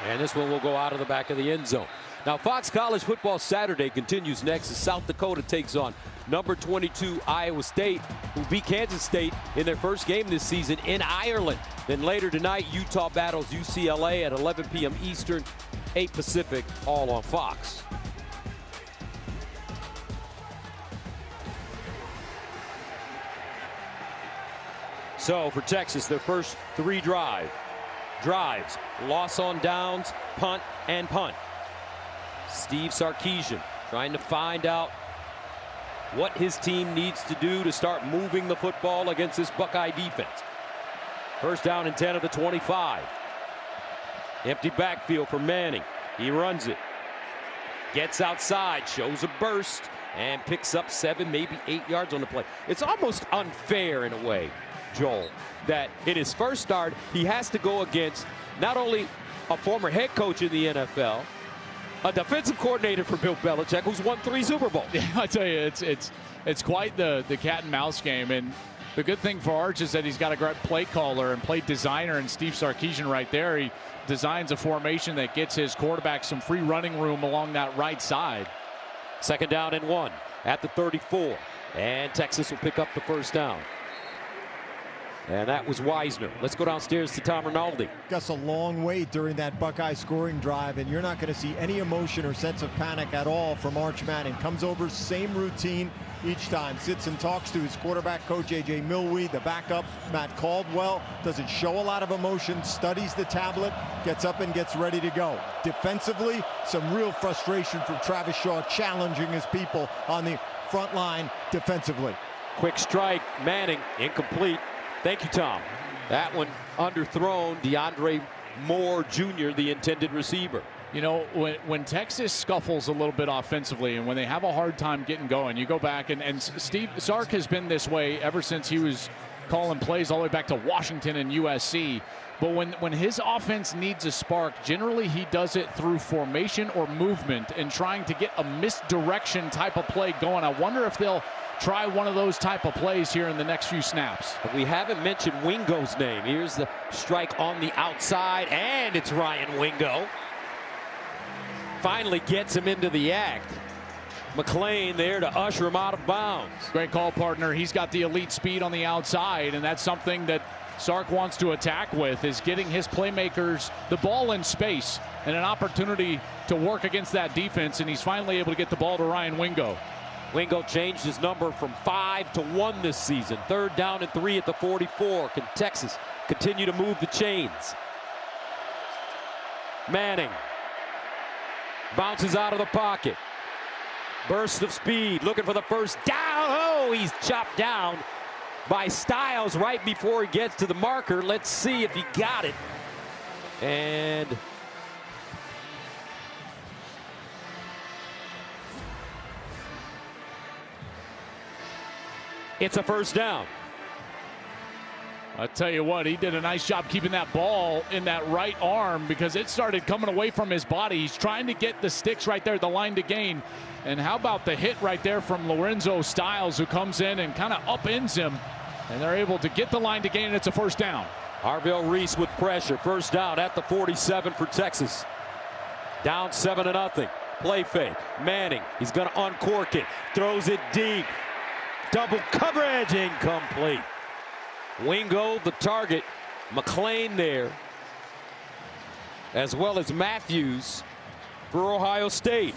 And this one will go out of the back of the end zone. Now, Fox College Football Saturday continues next as South Dakota takes on number 22 Iowa State, who beat Kansas State in their first game this season in Ireland. Then later tonight, Utah battles UCLA at 11 p.m. Eastern, 8 Pacific, all on Fox. So for Texas, their first 3 drives, loss on downs, punt, and punt. Steve Sarkisian trying to find out what his team needs to do to start moving the football against this Buckeye defense. First down and 10 at the 25. Empty backfield for Manning. He runs it. Gets outside, shows a burst, and picks up 7, maybe 8 yards on the play. It's almost unfair in a way, Joel, that in his first start, he has to go against not only a former head coach in the NFL, a defensive coordinator for Bill Belichick, who's won 3 Super Bowls. Yeah, I tell you, it's quite the cat and mouse game. And the good thing for Arch is that he's got a great play caller and play designer in Steve Sarkisian right there. He designs a formation that gets his quarterback some free running room along that right side. Second down and 1 at the 34. And Texas will pick up the first down. And that was Wisner. Let's go downstairs to Tom Rinaldi. Gus, a long wait during that Buckeye scoring drive, and you're not going to see any emotion or sense of panic at all from Arch Manning. Comes over, same routine each time. Sits and talks to his quarterback coach, A.J. Milwee, the backup, Matt Caldwell. Doesn't show a lot of emotion, studies the tablet, gets up and gets ready to go. Defensively, some real frustration from Travis Shaw, challenging his people on the front line defensively. Quick strike, Manning, incomplete. Thank you, Tom. That one underthrown. DeAndre Moore Jr., the intended receiver. You know, when Texas scuffles a little bit offensively and when they have a hard time getting going, you go back and Steve Sark has been this way ever since he was calling plays all the way back to Washington and USC. But when his offense needs a spark, generally he does it through formation or movement and trying to get a misdirection type of play going. I wonder if they'll try one of those type of plays here in the next few snaps. We haven't mentioned Wingo's name. Here's the strike on the outside, and it's Ryan Wingo. Finally gets him into the act. McClain there to usher him out of bounds. Great call, partner. He's got the elite speed on the outside, and that's something that Sark wants to attack with, is getting his playmakers the ball in space and an opportunity to work against that defense, and he's finally able to get the ball to Ryan Wingo. Wingo changed his number from 5 to 1 this season. Third down and 3 at the 44. Can Texas continue to move the chains? Manning bounces out of the pocket. Burst of speed, looking for the first down. Oh, he's chopped down by Styles right before he gets to the marker. Let's see if he got it. And it's a first down. I tell you what, he did a nice job keeping that ball in that right arm because it started coming away from his body. He's trying to get the sticks right there at the line to gain. And how about the hit right there from Lorenzo Styles, who comes in and kind of upends him. And they're able to get the line to gain, and it's a first down. Arvell Reese with pressure. First down at the 47 for Texas. Down 7-0. Play fake. Manning, he's going to uncork it. Throws it deep. Double coverage, incomplete. Wingo the target. McClain there, as well as Matthews for Ohio State.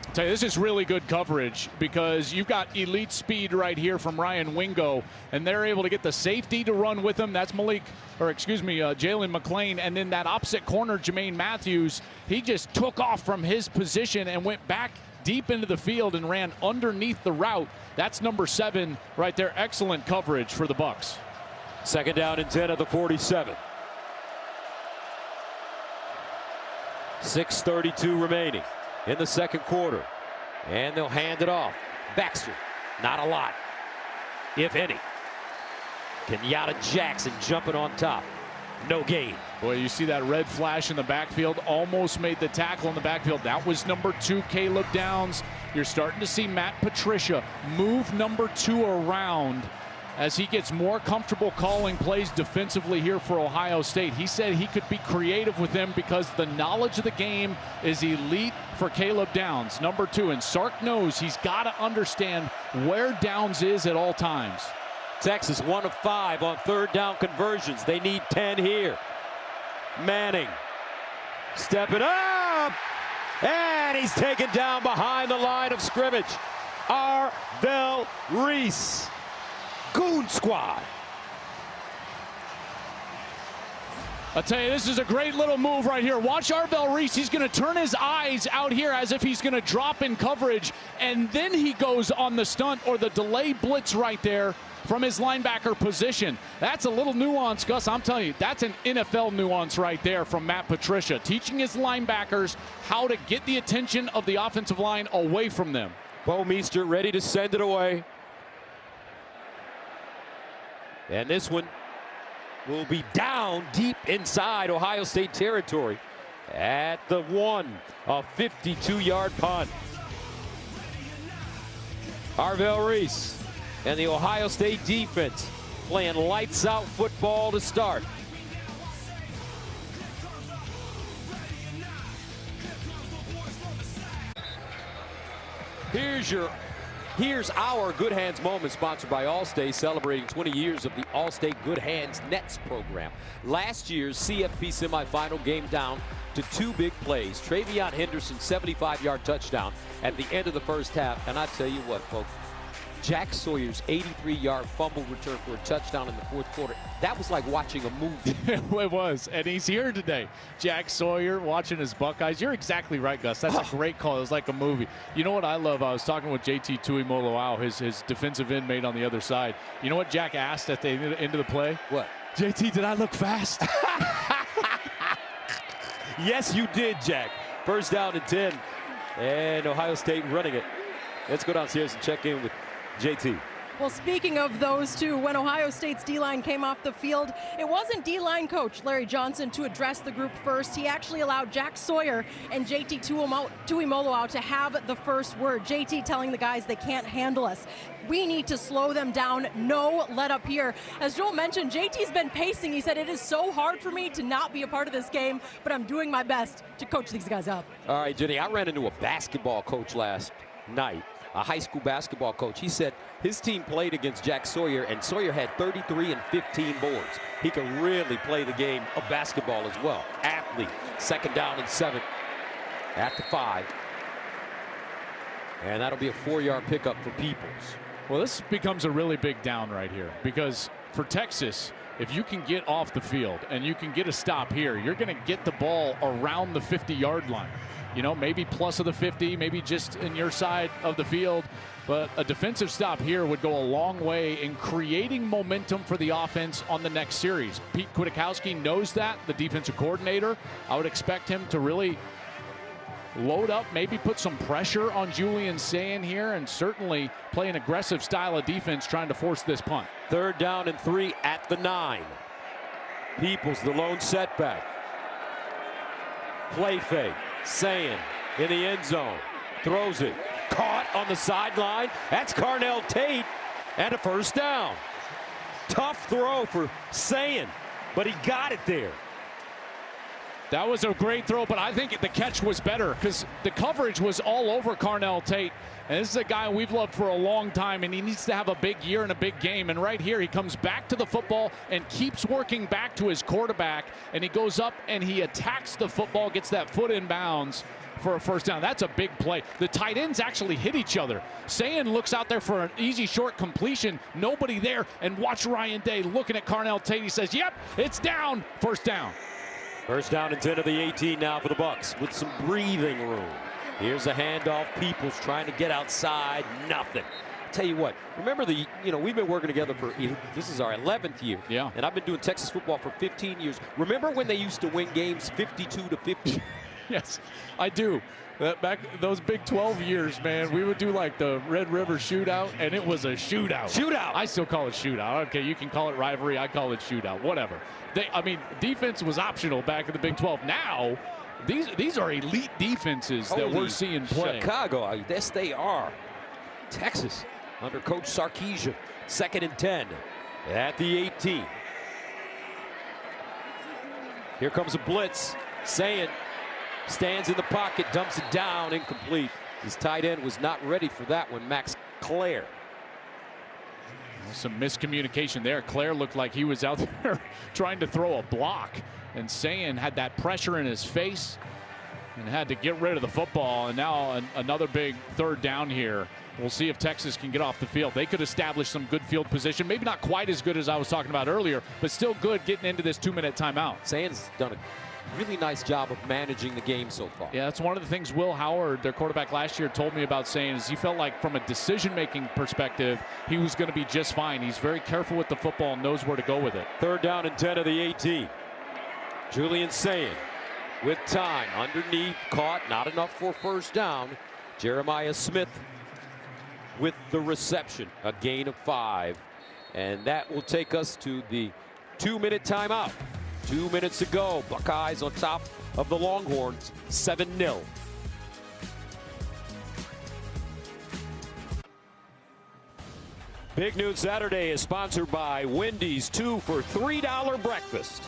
I'll tell you, this is really good coverage because you've got elite speed right here from Ryan Wingo, and they're able to get the safety to run with him. That's Jalen McClain. And then that opposite corner, Jermaine Matthews, he just took off from his position and went back deep into the field and ran underneath the route. That's number 7 right there. Excellent coverage for the Bucs. Second down and 10 at the 47. 6:32 remaining in the second quarter. And they'll hand it off. Baxter, not a lot, if any. Kenyatta Jackson jumping on top. No gain. Boy, you see that red flash in the backfield. Almost made the tackle in the backfield. That was number 2, Caleb Downs. You're starting to see Matt Patricia move number 2 around as he gets more comfortable calling plays defensively here for Ohio State. He said he could be creative with them because the knowledge of the game is elite for Caleb Downs, number 2. And Sark knows he's got to understand where Downs is at all times. Texas 1 of 5 on third down conversions. They need 10 here. Manning stepping up, and he's taken down behind the line of scrimmage. Arvell Reese. Goon Squad. I'll tell you, this is a great little move right here. Watch Arvell Reese. He's going to turn his eyes out here as if he's going to drop in coverage, and then he goes on the stunt or the delay blitz right there from his linebacker position. That's a little nuance, Gus. I'm telling you, that's an NFL nuance right there from Matt Patricia, teaching his linebackers how to get the attention of the offensive line away from them. Bo Meester ready to send it away. And this one will be down deep inside Ohio State territory at the 1, a 52-yard punt. Arvell Reese and the Ohio State defense playing lights-out football to start. Here's our Good Hands moment, sponsored by Allstate, celebrating 20 years of the Allstate Good Hands Nets program. Last year's CFP semifinal game down to 2 big plays. Travion Henderson's 75-yard touchdown at the end of the first half. And I tell you what, folks, Jack Sawyer's 83-yard fumble return for a touchdown in the fourth quarter. That was like watching a movie. It was, and he's here today. Jack Sawyer watching his Buckeyes. You're exactly right, Gus. That's a great call. It was like a movie. You know what I love? I was talking with JT Tuimoloau, his defensive end mate on the other side. You know what Jack asked at the end of the play? What? JT, did I look fast? Yes, you did, Jack. First down and 10, and Ohio State running it. Let's go downstairs and check in with JT. Well, speaking of those two, when Ohio State's D-line came off the field, it wasn't D-line coach Larry Johnson to address the group first. He actually allowed Jack Sawyer and JT Tuimoloau to have the first word. JT telling the guys they can't handle us. We need to slow them down. No let up here. As Joel mentioned, JT's been pacing. He said, it is so hard for me to not be a part of this game, but I'm doing my best to coach these guys up. All right, Jenny, I ran into a basketball coach last night, a high school basketball coach. He said his team played against Jack Sawyer, and Sawyer had 33 and 15 boards. He can really play the game of basketball as well. Athlete, second down and 7 at the 5. And that'll be a 4-yard pickup for Peoples. Well, this becomes a really big down right here, because for Texas, if you can get off the field and you can get a stop here, you're going to get the ball around the 50-yard line. You know, maybe plus of the 50, maybe just in your side of the field. But a defensive stop here would go a long way in creating momentum for the offense on the next series. Pete Kwiatkowski knows that, the defensive coordinator. I would expect him to really load up, maybe put some pressure on Julian Sayin here, and certainly play an aggressive style of defense trying to force this punt. 3rd down and 3 at the 9. Peoples, the lone setback. Play fake. Sayin in the end zone. Throws it. Caught on the sideline. That's Carnell Tate. And a first down. Tough throw for Sayin, but he got it there. That was a great throw, but I think the catch was better because the coverage was all over Carnell Tate. And this is a guy we've loved for a long time, and he needs to have a big year and a big game. And right here, he comes back to the football and keeps working back to his quarterback. And he goes up and he attacks the football, gets that foot in bounds for a first down. That's a big play. The tight ends actually hit each other. Sayin looks out there for an easy short completion. Nobody there. And watch Ryan Day looking at Carnell Tate. He says, yep, it's down. First down. First down and 10 of the 18 now for the Bucks with some breathing room. Here's a handoff. Peoples trying to get outside. Nothing. Tell you what, remember we've been working together for, this is our 11th year. Yeah. And I've been doing Texas football for 15 years. Remember when they used to win games 52-50? Yes, I do. Back those Big 12 years, man, we would do like the Red River shootout, and it was a shootout. Shootout. I still call it shootout. Okay, you can call it rivalry. I call it shootout. Whatever. Defense was optional back in the Big 12. Now, these are elite defenses that we're seeing play. Chicago, yes, they are. Texas under Coach Sarkisian. 2nd and 10 at the 18. Here comes a blitz. Sayin stands in the pocket, dumps it down, incomplete. His tight end was not ready for that one, Max Clare. Some miscommunication there. Clare looked like he was out there trying to throw a block, and Sayin had that pressure in his face. and had to get rid of the football. And now another big third down here. We'll see if Texas can get off the field. They could establish some good field position. Maybe not quite as good as I was talking about earlier, but still good getting into this 2-minute timeout. Sands done a really nice job of managing the game so far. Yeah, that's one of the things Will Howard, their quarterback last year, told me about saying is he felt like from a decision-making perspective, he was going to be just fine. He's very careful with the football and knows where to go with it. 3rd down and 10 of the 18. Julian Sayin with time underneath, caught, not enough for 1st down. Jeremiah Smith with the reception, a gain of 5. And that will take us to the 2-minute timeout. 2 minutes to go. Buckeyes on top of the Longhorns, 7-0. Big Noon Saturday is sponsored by Wendy's 2 for $3 breakfast.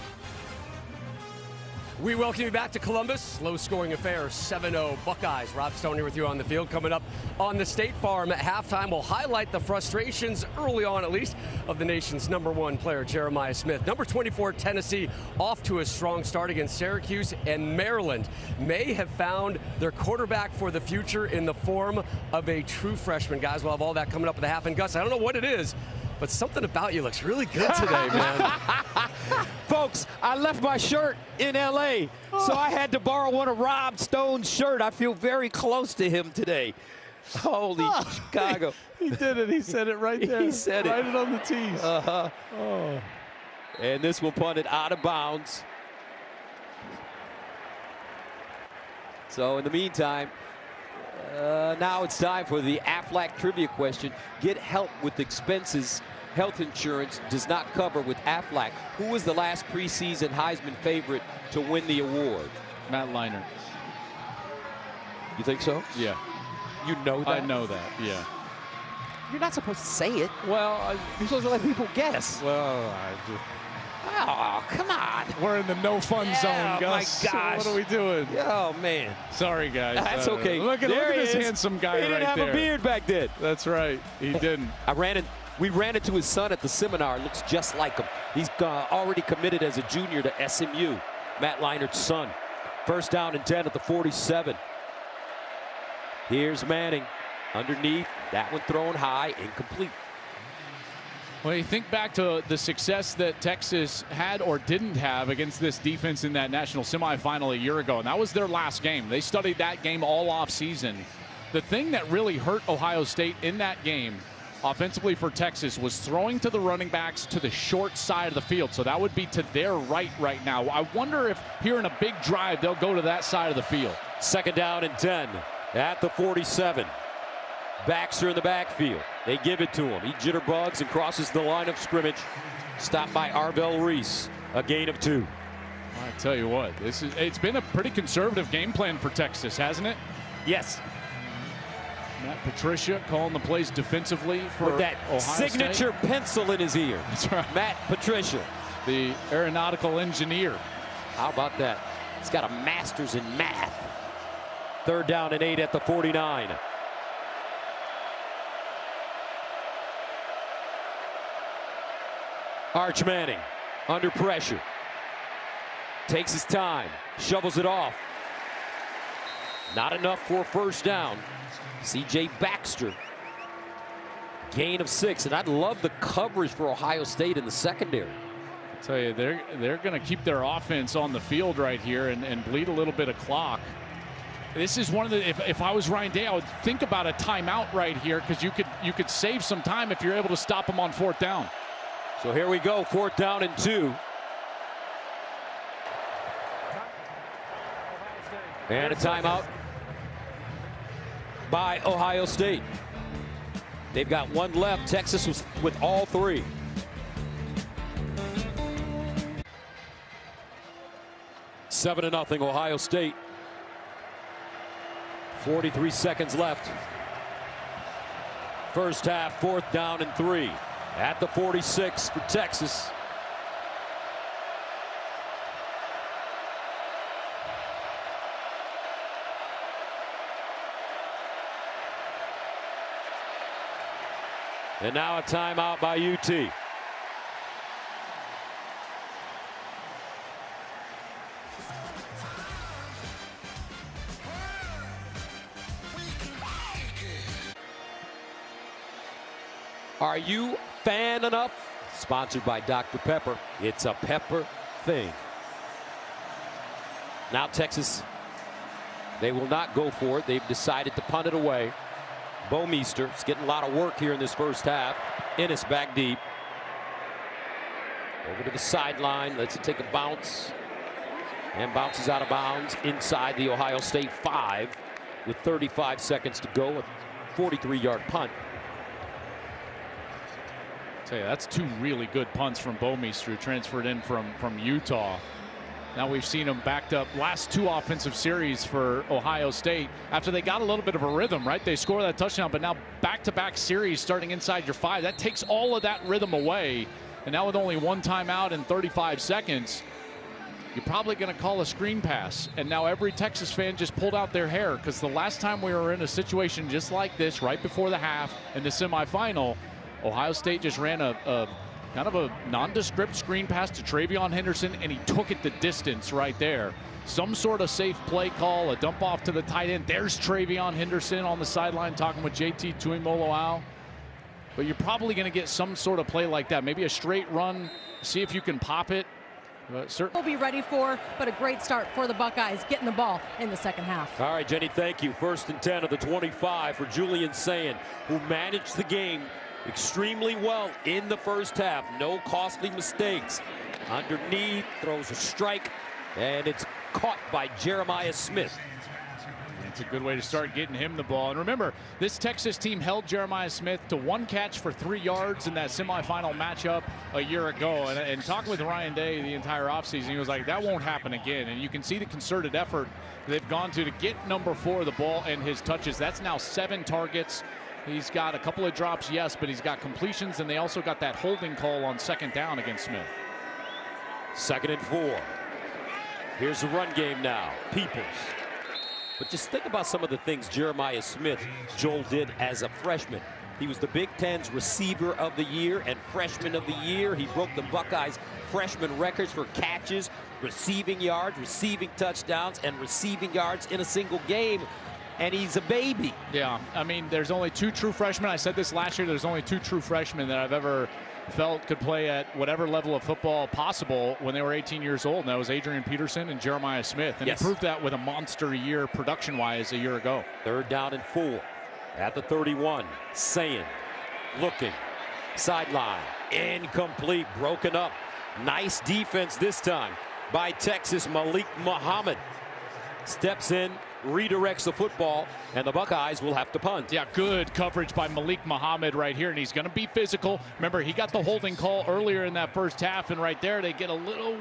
We welcome you back to Columbus. Low-scoring affair, 7-0 Buckeyes. Rob Stone here with you on the field. Coming up on the State Farm at halftime, we'll highlight the frustrations, early on at least, of the nation's #1 player, Jeremiah Smith. Number 24, Tennessee, off to a strong start against Syracuse, and Maryland may have found their quarterback for the future in the form of a true freshman. Guys, we'll have all that coming up at the half. And Gus, I don't know what it is, but something about you looks really good today, man. Folks, I left my shirt in L.A., so I had to borrow one of Rob Stone's shirt. I feel very close to him today. Holy Chicago. He did it. He said it right there. He said it. Right on the tees. Uh-huh. Oh. And this will punt it out of bounds. So in the meantime, now it's time for the Aflac trivia question. Get help with expenses health insurance does not cover with Aflac. Who was the last preseason Heisman favorite to win the award? Matt Leinart. You think so? Yeah. You know that? I know that, yeah. You're not supposed to say it. Well, you're supposed to let people guess. Well, I just... Oh, come on. We're in the no fun zone, Gus. Oh, my gosh. What are we doing? Oh, man. Sorry, guys. That's okay. Look at this handsome guy right there. He didn't have a beard back then. That's right. He didn't. We ran into his son at the seminar. Looks just like him. He's already committed as a junior to SMU. Matt Leinart's son. First down and 10 at the 47. Here's Manning. Underneath. That one thrown high. Incomplete. Well, you think back to the success that Texas had or didn't have against this defense in that national semifinal a year ago, and that was their last game. They studied that game all off season. The thing that really hurt Ohio State in that game offensively for Texas was throwing to the running backs to the short side of the field. So that would be to their right now. I wonder if here in a big drive they'll go to that side of the field. Second down and 10 at the 47. Baxter in the backfield. They give it to him. He jitterbugs and crosses the line of scrimmage. Stopped by Arvell Reese. A gain of 2. I tell you what, it's been a pretty conservative game plan for Texas, hasn't it? Yes. Matt Patricia calling the plays defensively for with that Ohio signature State. Pencil in his ear. That's right. Matt Patricia. The aeronautical engineer. How about that? He's got a master's in math. Third down and 8 at the 49. Arch Manning under pressure. Takes his time. Shovels it off. Not enough for a first down. C.J. Baxter. Gain of 6. And I'd love the coverage for Ohio State in the secondary. I tell you, they're going to keep their offense on the field right here and bleed a little bit of clock. This is one of the, if I was Ryan Day, I would think about a timeout right here because you could save some time if you're able to stop them on fourth down. So here we go, fourth down and 2. And a timeout by Ohio State. They've got one left. Texas was with all 3. Seven to nothing, Ohio State. 43 seconds left. First half, fourth down and 3. At the 46 for Texas. And now a timeout by UT. Are you fan enough? Sponsored by Dr. Pepper. It's a Pepper thing. Now Texas, they will not go for it. They've decided to punt it away. Bomeister is getting a lot of work here in this first half. Ennis back deep. Over to the sideline. Lets it take a bounce. And bounces out of bounds inside the Ohio State 5 with 35 seconds to go. A 43-yard punt. Tell you, that's two really good punts from Bomeister, who transferred in from Utah. Now we've seen him backed up last two offensive series for Ohio State after they got a little bit of a rhythm, right? They score that touchdown, but now back-to-back series starting inside your 5. That takes all of that rhythm away. And now with only one timeout in 35 seconds, you're probably going to call a screen pass. And now every Texas fan just pulled out their hair, because the last time we were in a situation just like this, right before the half in the semifinal, Ohio State just ran a kind of a nondescript screen pass to Travion Henderson, and he took it the distance right there. Some sort of safe play call, a dump off to the tight end. There's Travion Henderson on the sideline talking with JT Tuimoloau. But you're probably going to get some sort of play like that. Maybe a straight run, see if you can pop it. We'll be ready for, but a great start for the Buckeyes getting the ball in the second half. All right, Jenny, thank you. 1st and 10 of the 25 for Julian Sayin, who managed the game extremely well in the first half. No costly mistakes. Underneath, throws a strike, and it's caught by Jeremiah Smith. It's a good way to start getting him the ball. And remember, this Texas team held Jeremiah Smith to 1 catch for 3 yards in that semifinal matchup a year ago. And talking with Ryan Day the entire offseason, he was like, that won't happen again. And you can see the concerted effort they've gone to get number 4 the ball and his touches. That's now 7 targets. He's got a couple of drops, yes, but he's got completions, and they also got that holding call on 2nd down against Smith. 2nd and 4. Here's the run game now. Peoples. But just think about some of the things Jeremiah Smith, Joel, did as a freshman. He was the Big Ten's receiver of the year and freshman of the year. He broke the Buckeyes freshman records for catches, receiving yards, receiving touchdowns, and receiving yards in a single game. And he's a baby. Yeah, I mean, there's only 2 true freshmen. I said this last year. There's only 2 true freshmen that I've ever felt could play at whatever level of football possible when they were 18 years old, and that was Adrian Peterson and Jeremiah Smith. And yes, he proved that with a monster year production-wise a year ago. 3rd down and 4 at the 31. Sayin, looking, sideline, incomplete, broken up. Nice defense this time by Texas. Malik Muhammad steps in, redirects the football, and the Buckeyes will have to punt. Yeah, good coverage by Malik Muhammad right here, and he's going to be physical. Remember, he got the holding call earlier in that first half, and right there they get a little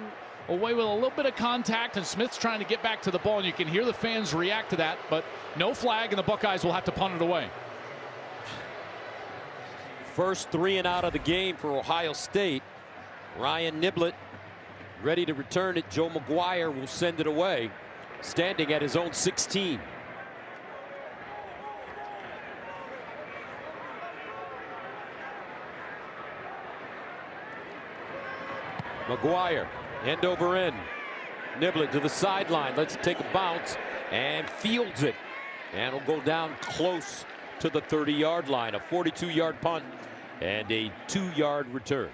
away with a little bit of contact, and Smith's trying to get back to the ball, and you can hear the fans react to that, but no flag, and the Buckeyes will have to punt it away. First 3 and out of the game for Ohio State. Ryan Niblett ready to return it. Joe McGuire will send it away, standing at his own 16. McGuire, end over end. Niblett to the sideline, lets it take a bounce and fields it. And it'll go down close to the 30-yard line. A 42-yard punt and a 2-yard return.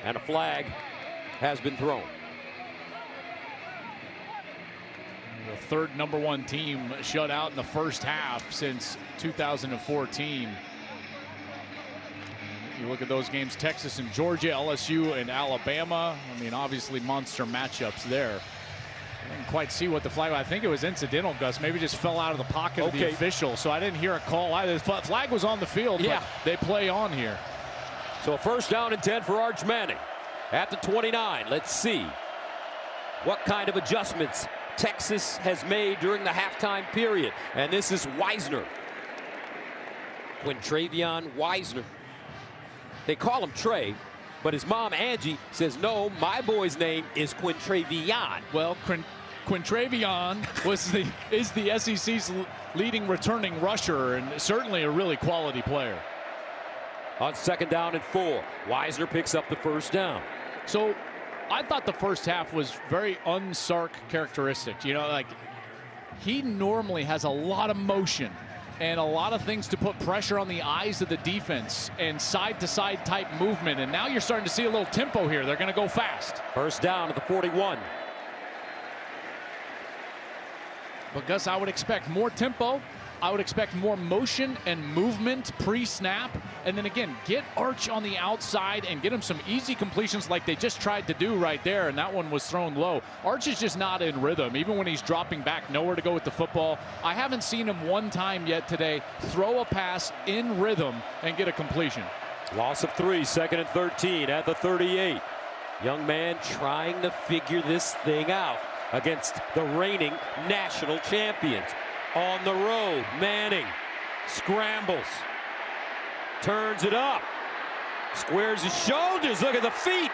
And a flag has been thrown. The 3rd #1 team shut out in the first half since 2014. You look at those games, Texas and Georgia, LSU and Alabama. I mean, obviously monster matchups there. I didn't quite see what the flag was. I think it was incidental, Gus. Maybe just fell out of the pocket of the official. So I didn't hear a call either. The flag was on the field, but they play on here. So a 1st down and 10 for Arch Manning at the 29. Let's see what kind of adjustments Texas has made during the halftime period. And this is Wisner. Quintravion Wisner. They call him Trey, but his mom, Angie, says, no, my boy's name is Quintravion. Well, Quintravion is the SEC's leading returning rusher, and certainly a really quality player. On 2nd down and 4, Wisner picks up the 1st down. So I thought the first half was very un-Sark characteristic. You know, like, he normally has a lot of motion, and a lot of things to put pressure on the eyes of the defense and side-to-side type movement. And now you're starting to see a little tempo here. They're going to go fast. First down at the 41. But Gus, I would expect more tempo. I would expect more motion and movement pre-snap. And then again, get Arch on the outside and get him some easy completions like they just tried to do right there. And that one was thrown low. Arch is just not in rhythm, even when he's dropping back, nowhere to go with the football. I haven't seen him one time yet today throw a pass in rhythm and get a completion. Loss of 3, 2nd and 13 at the 38. Young man trying to figure this thing out against the reigning national champions. On the road, Manning scrambles, turns it up, squares his shoulders, look at the feet,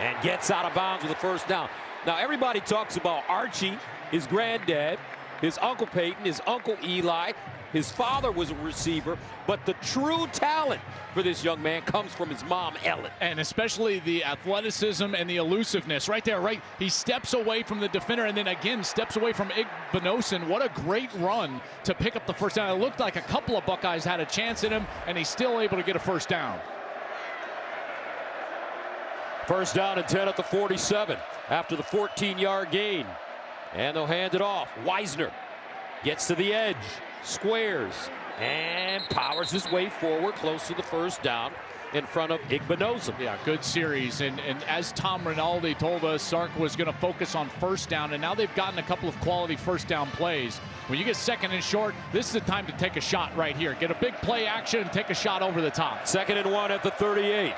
and gets out of bounds with a first down. Now, everybody talks about Archie, his granddad, his Uncle Peyton, his Uncle Eli. His father was a receiver, but the true talent for this young man comes from his mom, Ellen. And especially the athleticism and the elusiveness right there, right? He steps away from the defender and then again steps away from Igbinosun. What a great run to pick up the first down. It looked like a couple of Buckeyes had a chance in him, and he's still able to get a first down. First down and 10 at the 47 after the 14-yard gain. And they'll hand it off. Wisner gets to the edge. Squares and powers his way forward close to the first down in front of Igbinosun. Yeah, good series. And as Tom Rinaldi told us, Sark was going to focus on first down, and now they've gotten a couple of quality first down plays. When you get 2nd and short, this is the time to take a shot right here. Get a big play action and take a shot over the top. 2nd and 1 at the 38.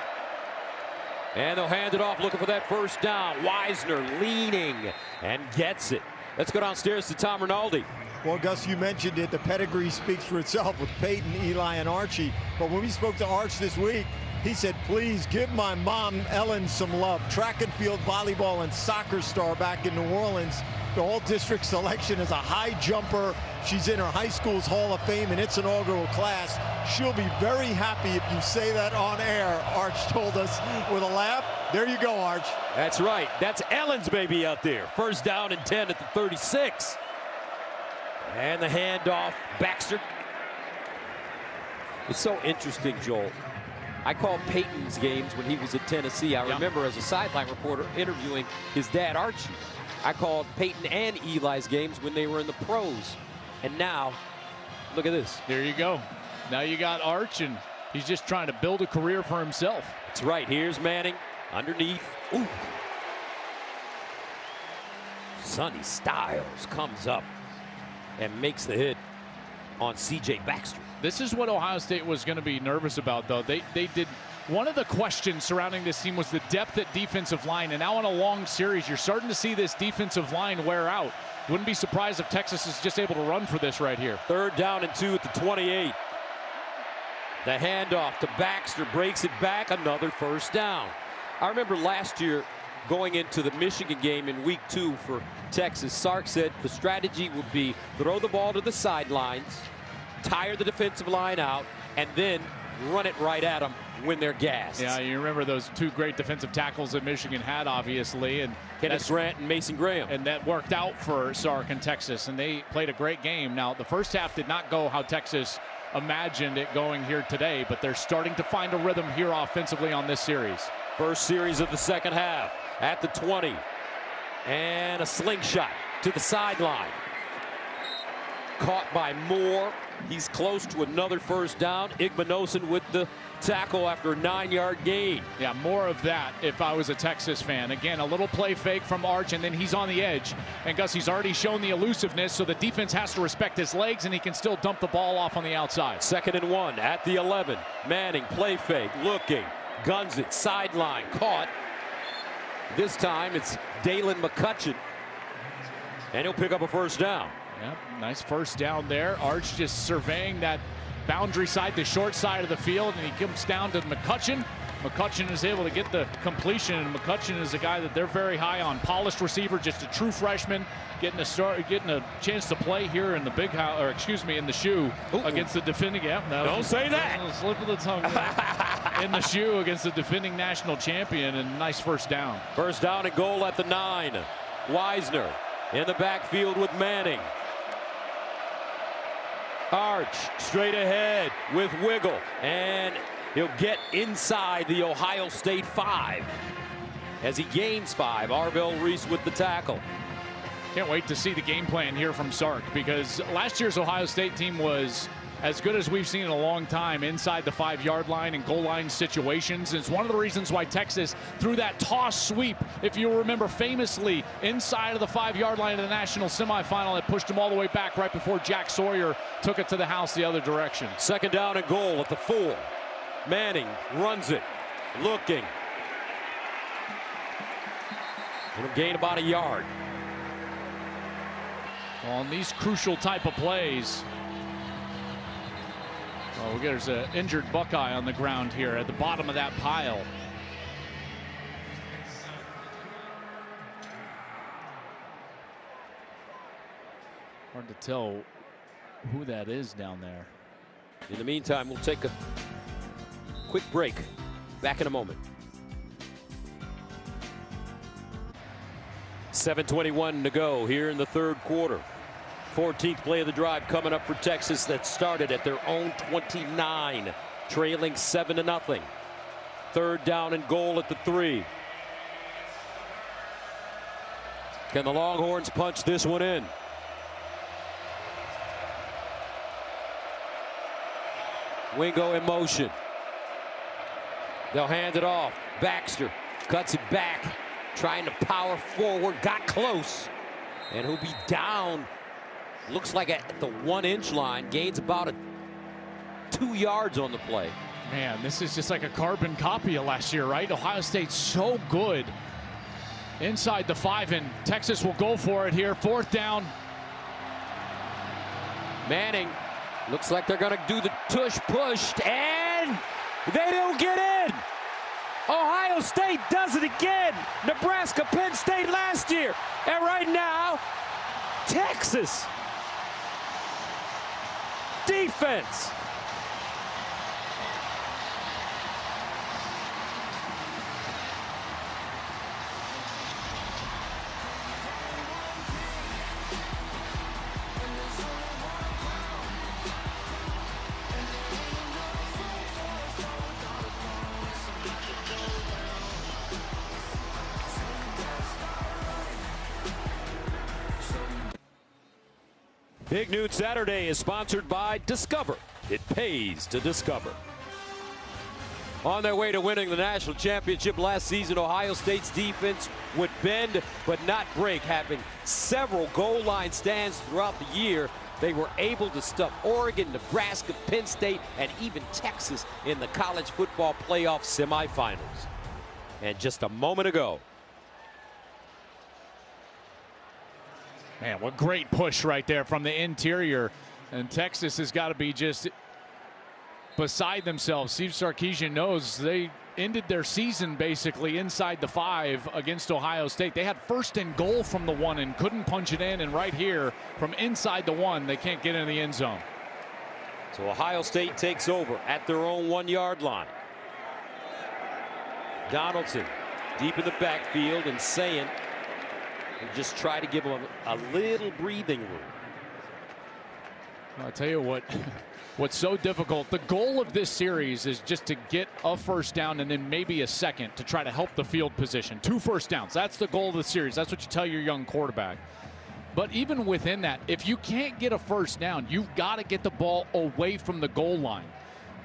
And they'll hand it off looking for that first down. Wisner leaning and gets it. Let's go downstairs to Tom Rinaldi. Well, Gus, you mentioned it. The pedigree speaks for itself with Peyton, Eli, and Archie. But when we spoke to Arch this week, he said, please give my mom, Ellen, some love. Track and field, volleyball, and soccer star back in New Orleans. The all-district selection as a high jumper. She's in her high school's Hall of Fame in its inaugural class. She'll be very happy if you say that on air, Arch told us with a laugh. There you go, Arch. That's right. That's Ellen's baby out there. First down and 10 at the 36. And the handoff, Baxter. It's so interesting, Joel. I called Peyton's games when he was at Tennessee. I remember as a sideline reporter interviewing his dad, Archie. I called Peyton and Eli's games when they were in the pros. And now, look at this. There you go. Now you got Arch, and he's just trying to build a career for himself. That's right. Here's Manning underneath. Ooh. Sonny Styles comes up and makes the hit on C.J. Baxter. This is what Ohio State was going to be nervous about, though. They did. One of the questions surrounding this team was the depth at defensive line, and now on a long series, you're starting to see this defensive line wear out. Wouldn't be surprised if Texas is just able to run for this right here. 3rd down and 2 at the 28. The handoff to Baxter breaks it back, another first down. I remember last year going into the Michigan game in week 2 for Texas, Sark said the strategy would be throw the ball to the sidelines, tire the defensive line out, and then run it right at them when they're gassed. Yeah, you remember those 2 great defensive tackles that Michigan had, obviously. And Kenneth Grant and Mason Graham. And that worked out for Sark and Texas, and they played a great game. Now, the first half did not go how Texas imagined it going here today, but they're starting to find a rhythm here offensively on this series. First series of the second half at the 20. And a slingshot to the sideline. Caught by Moore. He's close to another first down. Igbinosun with the tackle after a 9-yard gain. Yeah, more of that if I was a Texas fan. Again, a little play fake from Arch, and then he's on the edge. And Gus, he's already shown the elusiveness, so the defense has to respect his legs, and he can still dump the ball off on the outside. 2nd and 1 at the 11. Manning, play fake, looking, guns it, sideline, caught. This time it's Dalen McCutcheon, and he'll pick up a first down. Yep, nice first down there. Arch just surveying that boundary side, the short side of the field, and he comes down to McCutcheon. McCutcheon is able to get the completion, and McCutcheon is a guy that they're very high on. Polished receiver, just a true freshman, getting a chance to play here in the big house, or excuse me, in the shoe against the defending. Yep, don't say that. A slip of the tongue. In the shoe against the defending national champion, and nice first down. First down and goal at the 9. Wisner in the backfield with Manning. Arch straight ahead with wiggle, and he'll get inside the Ohio State 5 as he gains 5. Arvell Reese with the tackle. Can't wait to see the game plan here from Sark, because last year's Ohio State team was as good as we've seen in a long time inside the 5-yard line and goal line situations. And it's one of the reasons why Texas threw that toss sweep, if you remember, famously inside of the 5-yard line of the national semifinal. That pushed them all the way back right before Jack Sawyer took it to the house the other direction. 2nd down and goal at the 4. Manning runs it, looking. It'll gain about a yard. On these crucial type of plays. Oh, there's an injured Buckeye on the ground here at the bottom of that pile. Hard to tell who that is down there. In the meantime, we'll take a quick break. Back in a moment. 7:21 to go here in the 3rd quarter. 14th play of the drive coming up for Texas, that started at their own 29, trailing 7-0. 3rd down and goal at the 3. Can the Longhorns punch this one in? Wingo in motion. They'll hand it off. Baxter cuts it back, trying to power forward, got close, and he'll be down. Looks like at the 1-inch line, gains about 2 yards on the play. Man, this is just like a carbon copy of last year, right? Ohio State's so good inside the 5, and Texas will go for it here. 4th down. Manning looks like they're going to do the tush push, and they don't get in. Ohio State does it again. Nebraska, Penn State last year. And right now, Texas. Defense. Big Noon Saturday is sponsored by Discover. It pays to discover. On their way to winning the national championship last season, Ohio State's defense would bend but not break. Having several goal line stands throughout the year, they were able to stuff Oregon, Nebraska, Penn State, and even Texas in the college football playoff semifinals. And just a moment ago, man, what great push right there from the interior. And Texas has got to be just beside themselves. Steve Sarkisian knows they ended their season basically inside the 5 against Ohio State. They had 1st and goal from the 1 and couldn't punch it in. And right here from inside the 1, they can't get in the end zone. So Ohio State takes over at their own 1-yard line. Donaldson deep in the backfield, and saying, and just try to give them a little breathing room. I'll tell you what, what's so difficult, the goal of this series is just to get a 1st down and then maybe a 2nd to try to help the field position. 2 1st downs. That's the goal of the series. That's what you tell your young quarterback. But even within that, if you can't get a 1st down, you've got to get the ball away from the goal line.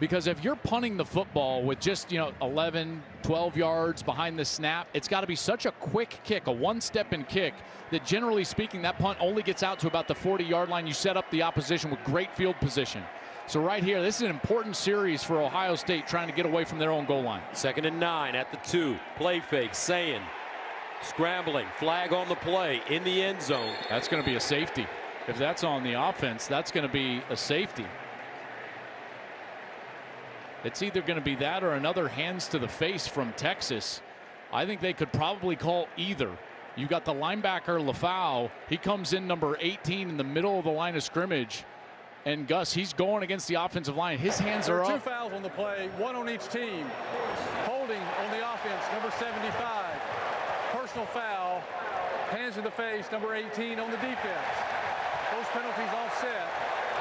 Because if you're punting the football with just, 11, 12 yards behind the snap, it's got to be such a quick kick, a 1-step-in kick, that generally speaking, that punt only gets out to about the 40-yard line. You set up the opposition with great field position. So right here, this is an important series for Ohio State, trying to get away from their own goal line. 2nd and 9 at the 2. Play fake, saying, scrambling, flag on the play in the end zone. That's going to be a safety. If that's on the offense, that's going to be a safety. It's either going to be that or another hands to the face from Texas. I think they could probably call either. You got the linebacker Lafau. He comes in number 18 in the middle of the line of scrimmage. And Gus, he's going against the offensive line. His hands are up. 2 fouls on the play, 1 on each team. Holding on the offense, number 75. Personal foul, hands to the face, number 18 on the defense. Those penalties offset.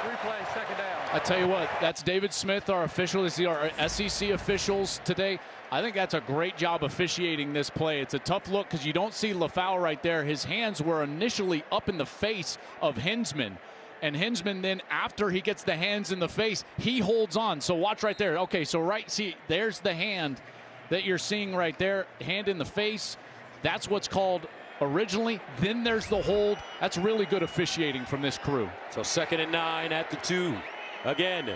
Replay, second down. I tell you what, that's David Smith, our official. This is our SEC officials today. I think that's a great job officiating this play. It's a tough look because you don't see LaFau right there. His hands were initially up in the face of Hinsman. And Hinsman then, after he gets the hands in the face, he holds on. So watch right there. Okay, so see, there's the hand that you're seeing right there. Hand in the face. That's what's called originally. Then there's the hold. That's really good officiating from this crew. So 2nd and 9 at the 2. Again.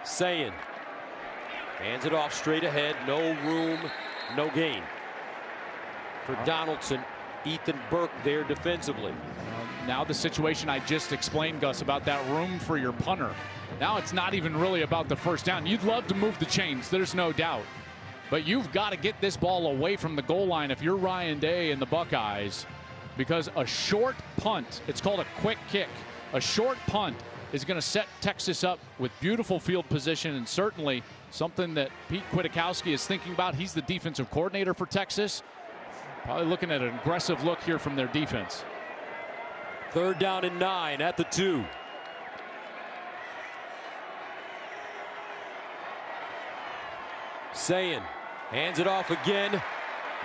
Sayin hands it off straight ahead. No room, no gain. For Donaldson, Ethan Burke there defensively. Now the situation I just explained, Gus, about that room for your punter. Now it's not even really about the first down. You'd love to move the chains, there's no doubt. But you've got to get this ball away from the goal line if you're Ryan Day and the Buckeyes, because a short punt, it's called a quick kick, a short punt is going to set Texas up with beautiful field position, and certainly something that Pete Kwiatkowski is thinking about. He's the defensive coordinator for Texas. Probably looking at an aggressive look here from their defense. 3rd down and 9 at the 2. Sayin hands it off again.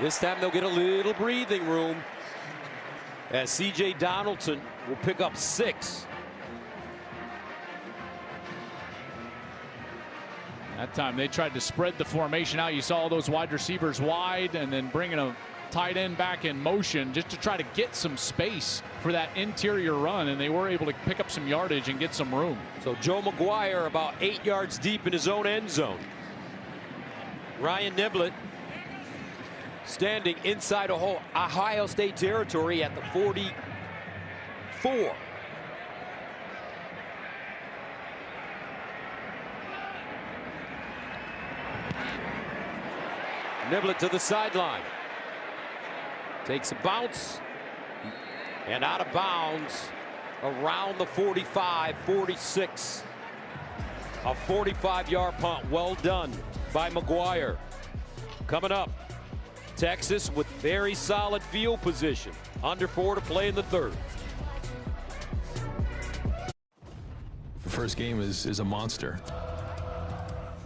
This time they'll get a little breathing room as C.J. Donaldson will pick up 6. That time they tried to spread the formation out. You saw all those wide receivers wide and then bringing a tight end back in motion just to try to get some space for that interior run, and they were able to pick up some yardage and get some room. So Joe McGuire about 8 yards deep in his own end zone. Ryan Niblett standing inside Ohio State territory at the 44. Niblett to the sideline. Takes a bounce and out of bounds around the 45, 46. A 45-yard punt. Well done by McGuire. Coming up, Texas with very solid field position. Under 4 to play in the 3rd. The first game is a monster.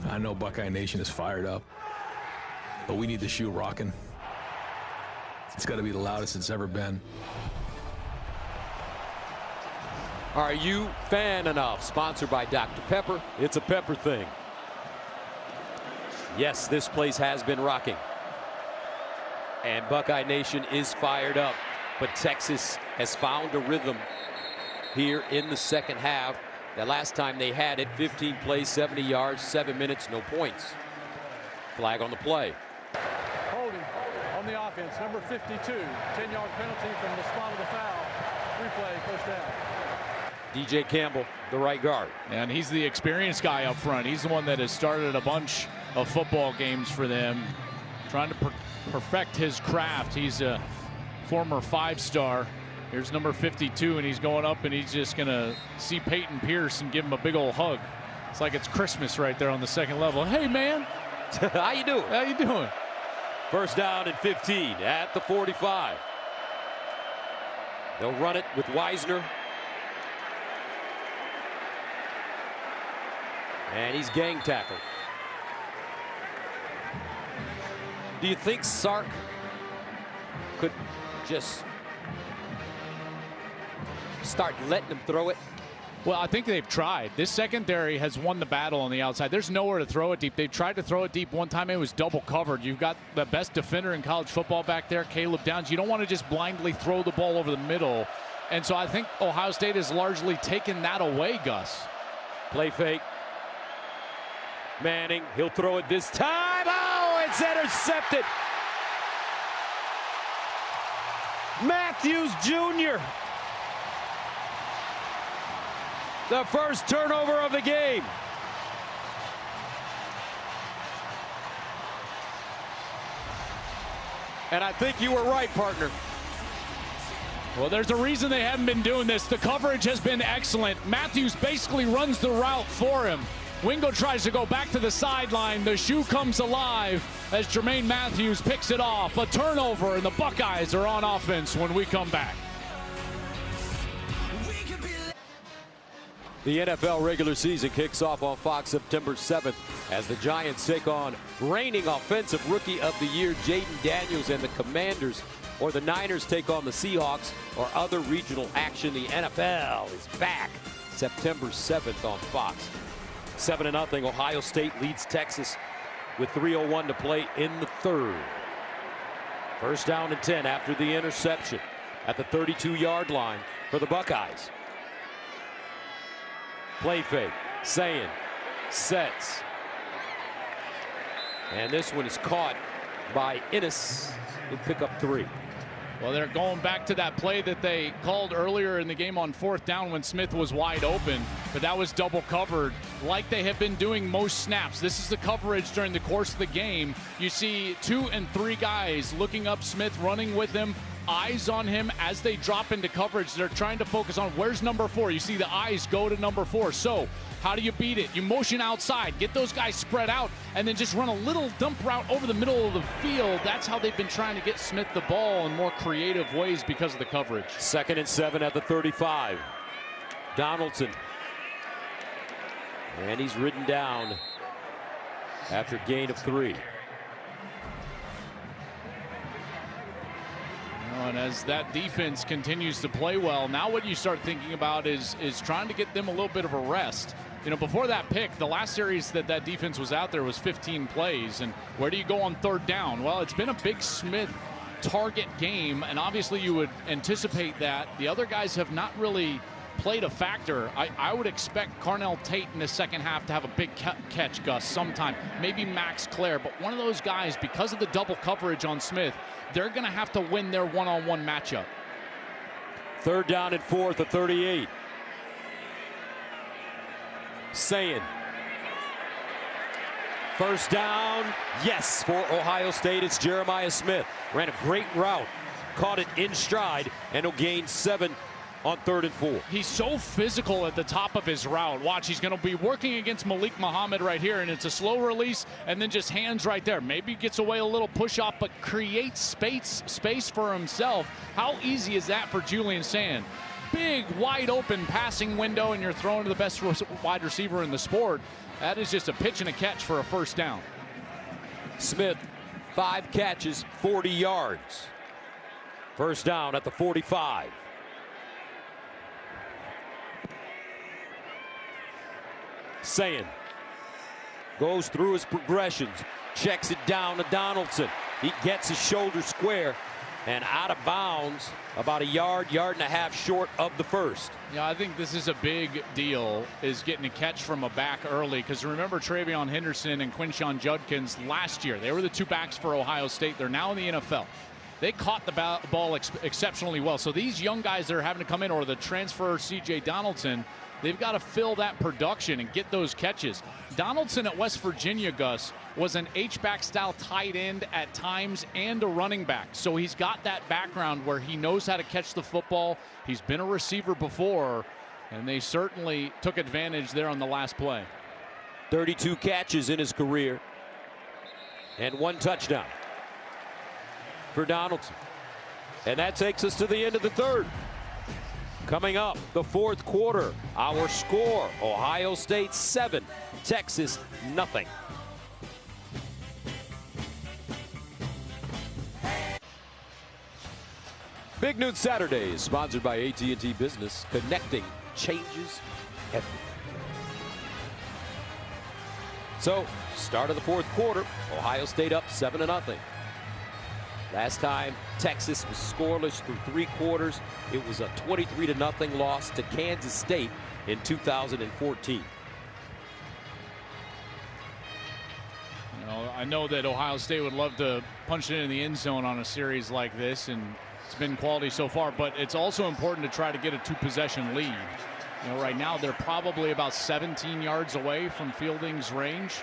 I know Buckeye Nation is fired up, but we need the shoe rocking. It's got to be the loudest it's ever been. Are you fan enough? Sponsored by Dr. Pepper. It's a Pepper thing. Yes, this place has been rocking. And Buckeye Nation is fired up. But Texas has found a rhythm here in the second half. The last time they had it, 15 plays, 70 yards, 7 minutes, no points. Flag on the play. Holding on the offense, number 52. 10-yard penalty from the spot of the foul. Replay, first down. DJ Campbell, the right guard. And he's the experienced guy up front. He's the one that has started a bunch of football games for them, trying to perfect his craft. He's a former 5-star. Here's number 52, and he's going up, and he's just going to see Peyton Pierce and give him a big old hug. It's like it's Christmas right there on the second level. Hey, man. How you doing? How you doing? First down and 15 at the 45. They'll run it with Wisner. And he's gang tackled. Do you think Sark could just start letting him throw it? Well, I think they've tried. This secondary has won the battle on the outside. There's nowhere to throw it deep. They tried to throw it deep one time. It was double covered. You've got the best defender in college football back there, Caleb Downs. You don't want to just blindly throw the ball over the middle. And so I think Ohio State has largely taken that away, Gus. Play fake. Manning, he'll throw it this time. Oh, it's intercepted. Matthews Jr. The first turnover of the game. And I think you were right, partner. Well, there's a reason they haven't been doing this. The coverage has been excellent. Matthews basically runs the route for him. Wingo tries to go back to the sideline. The shoe comes alive as Jermaine Matthews picks it off. A turnover, and the Buckeyes are on offense when we come back. The NFL regular season kicks off on Fox September 7th as the Giants take on reigning offensive rookie of the year Jaden Daniels and the Commanders, or the Niners take on the Seahawks, or other regional action. The NFL is back September 7th on Fox. 7-0, Ohio State leads Texas with 3:01 to play in the third. First down and 10 after the interception at the 32-yard line for the Buckeyes. Play fake, Sayin sets. And this one is caught by Ennis, who'll pick up 3. Well, they're going back to that play that they called earlier in the game on 4th down when Smith was wide open, but that was double covered like they have been doing most snaps. This is the coverage during the course of the game. You see 2 and 3 guys looking up Smith, running with him, eyes on him as they drop into coverage. They're trying to focus on where's number 4. You see the eyes go to number 4. So how do you beat it? You motion outside, get those guys spread out, and then just run a little dump route over the middle of the field. That's how they've been trying to get Smith the ball in more creative ways because of the coverage. 2nd and 7 at the 35. Donaldson. And he's ridden down after a gain of 3. And as that defense continues to play well, now what you start thinking about is trying to get them a little bit of a rest. You know, before that pick, the last series that defense was out there was 15 plays. And where do you go on 3rd down? Well, it's been a big Smith target game, and obviously you would anticipate that. The other guys have not really played a factor. I would expect Carnell Tate in the second half to have a big catch, Gus, sometime. Maybe Max Clare, but one of those guys, because of the double coverage on Smith, they're going to have to win their one-on-one matchup. 3rd down and 4 at the 38. Sayin. First down, yes, for Ohio State. It's Jeremiah Smith. Ran a great route, caught it in stride, and he'll gain 7 on 3rd and 4. He's so physical at the top of his route. Watch, he's going to be working against Malik Muhammad right here, and it's a slow release and then just hands right there. Maybe gets away a little push off, but creates space for himself. How easy is that for Julian Sayin? Big, wide open passing window, and you're throwing to the best wide receiver in the sport. That is just a pitch and a catch for a first down. Smith, 5 catches, 40 yards. First down at the 45. Sayin goes through his progressions, checks it down to Donaldson. He gets his shoulder square and out of bounds about a yard and a half short of the first. Yeah, I think this is a big deal, is getting a catch from a back early, because remember Travion Henderson and Quinshon Judkins last year. They were the 2 backs for Ohio State. They're now in the NFL. They caught the ball exceptionally well. So these young guys that are having to come in, or the transfer C.J. Donaldson, they've got to fill that production and get those catches. Donaldson at West Virginia, Gus, was an H-back style tight end at times and a running back. So he's got that background where he knows how to catch the football. He's been a receiver before, and they certainly took advantage there on the last play. 32 catches in his career and 1 touchdown for Donaldson. And that takes us to the end of the third. Coming up, the 4th quarter, our score, Ohio State 7, Texas nothing. Big Noon Saturday is sponsored by AT&T Business. Connecting changes everything. So, start of the 4th quarter, Ohio State up 7-0. Last time Texas was scoreless through 3 quarters. It was a 23-0 loss to Kansas State in 2014. You know, I know that Ohio State would love to punch it in the end zone on a series like this, and it's been quality so far, but it's also important to try to get a 2-possession lead. You know, right now they're probably about 17 yards away from Fielding's range,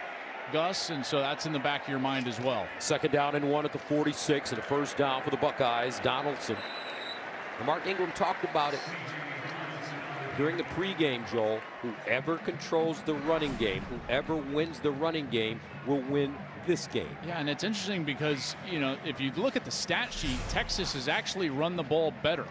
Gus, and so that's in the back of your mind as well. 2nd down and 1 at the 46, and a first down for the Buckeyes. Donaldson. And Mark Ingram talked about it during the pregame, Joel. Whoever controls the running game, whoever wins the running game, will win this game. Yeah, and it's interesting because, you know, if you look at the stat sheet, Texas has actually run the ball better.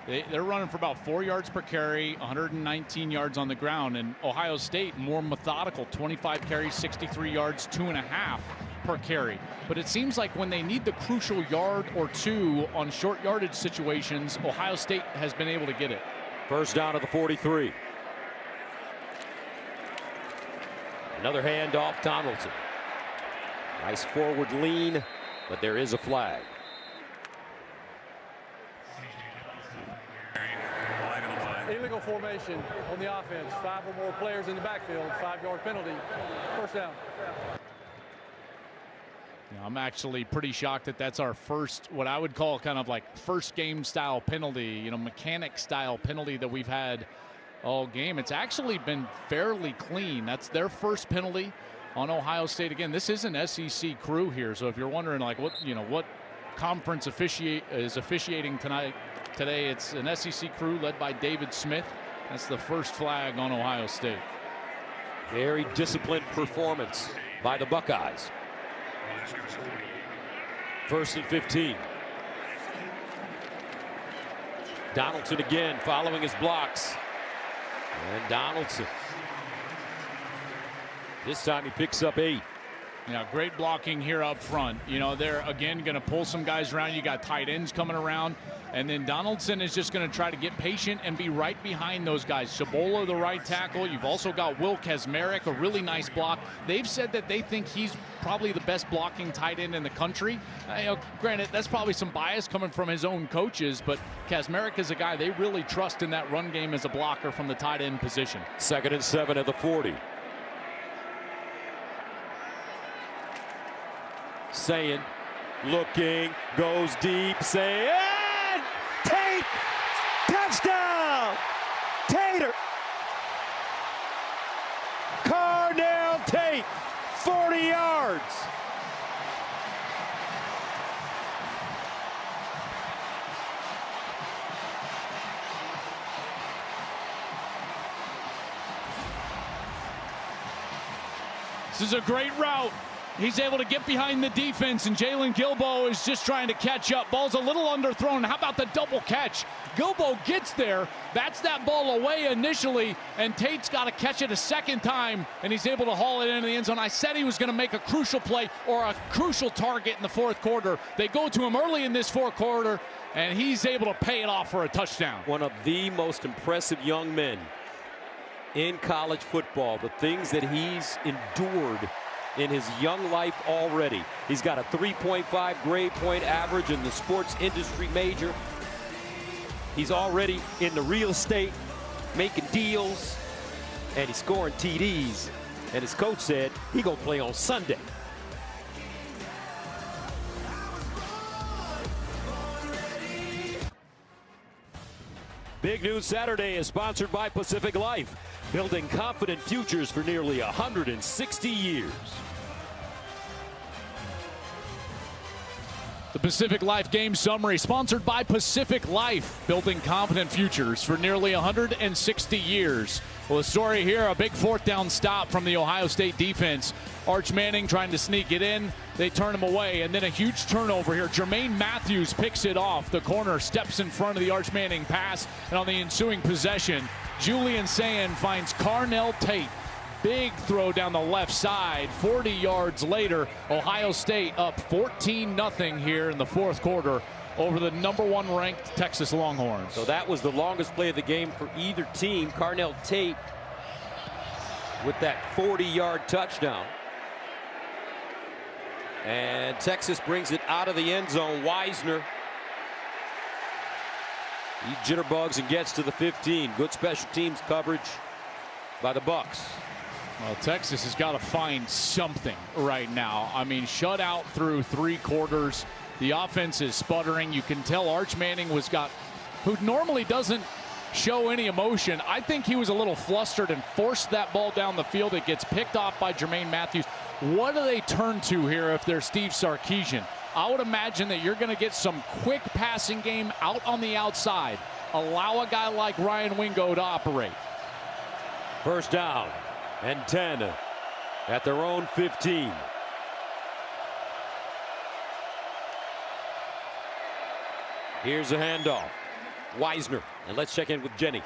They're running for about 4 yards per carry, 119 yards on the ground. And Ohio State, more methodical, 25 carries, 63 yards, 2.5 per carry. But it seems like when they need the crucial yard or two on short yardage situations, Ohio State has been able to get it. First down to the 43. Another handoff, Donaldson. Nice forward lean, but there is a flag. Illegal formation on the offense. 5 or more players in the backfield. 5-yard penalty. First down. I'm actually pretty shocked that that's our first, what I would call kind of like first game style penalty, mechanic style penalty that we've had all game. It's actually been fairly clean. That's their first penalty on Ohio State. Again, this is an SEC crew here, so if you're wondering like what conference is officiating today, it's an SEC crew led by David Smith. That's the first flag on Ohio State. Very disciplined performance by the Buckeyes. First and 15. Donaldson again following his blocks. And Donaldson. This time he picks up 8. Yeah, great blocking here up front. They're again going to pull some guys around. You got tight ends coming around. And then Donaldson is just going to try to get patient and be right behind those guys. Cibola, the right tackle. You've also got Will Kazmarek, a really nice block. They've said that they think he's probably the best blocking tight end in the country. Granted, that's probably some bias coming from his own coaches, but Kazmarek is a guy they really trust in that run game as a blocker from the tight end position. 2nd and 7 at the 40. Saying, looking, goes deep, saying, Tate! Touchdown! Tater! Carnell Tate, 40 yards. This is a great route. He's able to get behind the defense, and Jalen Gilbo is just trying to catch up. Ball's a little underthrown. How about the double catch? Gilbo gets there, bats that ball away initially, and Tate's got to catch it a second time, and he's able to haul it into the end zone. I said he was going to make a crucial play or a crucial target in the fourth quarter. They go to him early in this fourth quarter, and he's able to pay it off for a touchdown. One of the most impressive young men in college football. The things that he's endured in his young life already. He's got a 3.5 grade point average in the sports industry major. He's already in the real estate, making deals, and he's scoring TDs. And his coach said he gonna play on Sunday. Big News Saturday is sponsored by Pacific Life, building confident futures for nearly 160 years. The Pacific Life game summary sponsored by Pacific Life, building confident futures for nearly 160 years. Well, the story here, a big 4th down stop from the Ohio State defense. Arch Manning trying to sneak it in. They turn him away, and then a huge turnover here. Jermaine Matthews picks it off. The corner steps in front of the Arch Manning pass, and on the ensuing possession, Julian Sayin finds Carnell Tate. Big throw down the left side. 40 yards later, Ohio State up 14-0 here in the fourth quarter over the #1 ranked Texas Longhorns. So that was the longest play of the game for either team. Carnell Tate with that 40-yard touchdown. And Texas brings it out of the end zone. Wisner, he jitterbugs and gets to the 15. Good special teams coverage by the Bucks. Well, Texas has got to find something right now. I mean, shut out through 3 quarters. The offense is sputtering. You can tell Arch Manning who normally doesn't show any emotion. I think he was a little flustered and forced that ball down the field. It gets picked off by Jermaine Matthews. What do they turn to here if they're Steve Sarkisian? I would imagine that you're going to get some quick passing game out on the outside. Allow a guy like Ryan Wingo to operate. First down and 10 at their own 15. Here's a handoff. Wisner. And let's check in with Jenny.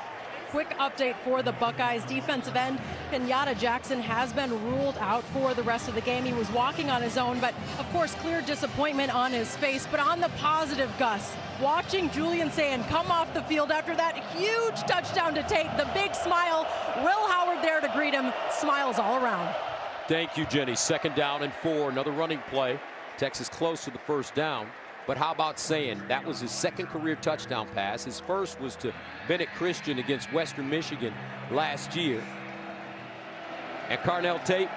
Quick update for the Buckeyes. Defensive end Kenyatta Jackson has been ruled out for the rest of the game. He was walking on his own, but of course clear disappointment on his face. But on the positive, Gus, watching Julian Sayin come off the field after that huge touchdown to Tate, the big smile, Will Howard there to greet him, smiles all around. Thank you, Jenny. 2nd down and 4, another running play. Texas close to the 1st down. But how about Sayin? That was his 2nd career touchdown pass. His first was to Bennett Christian against Western Michigan last year. And Carnell Tate,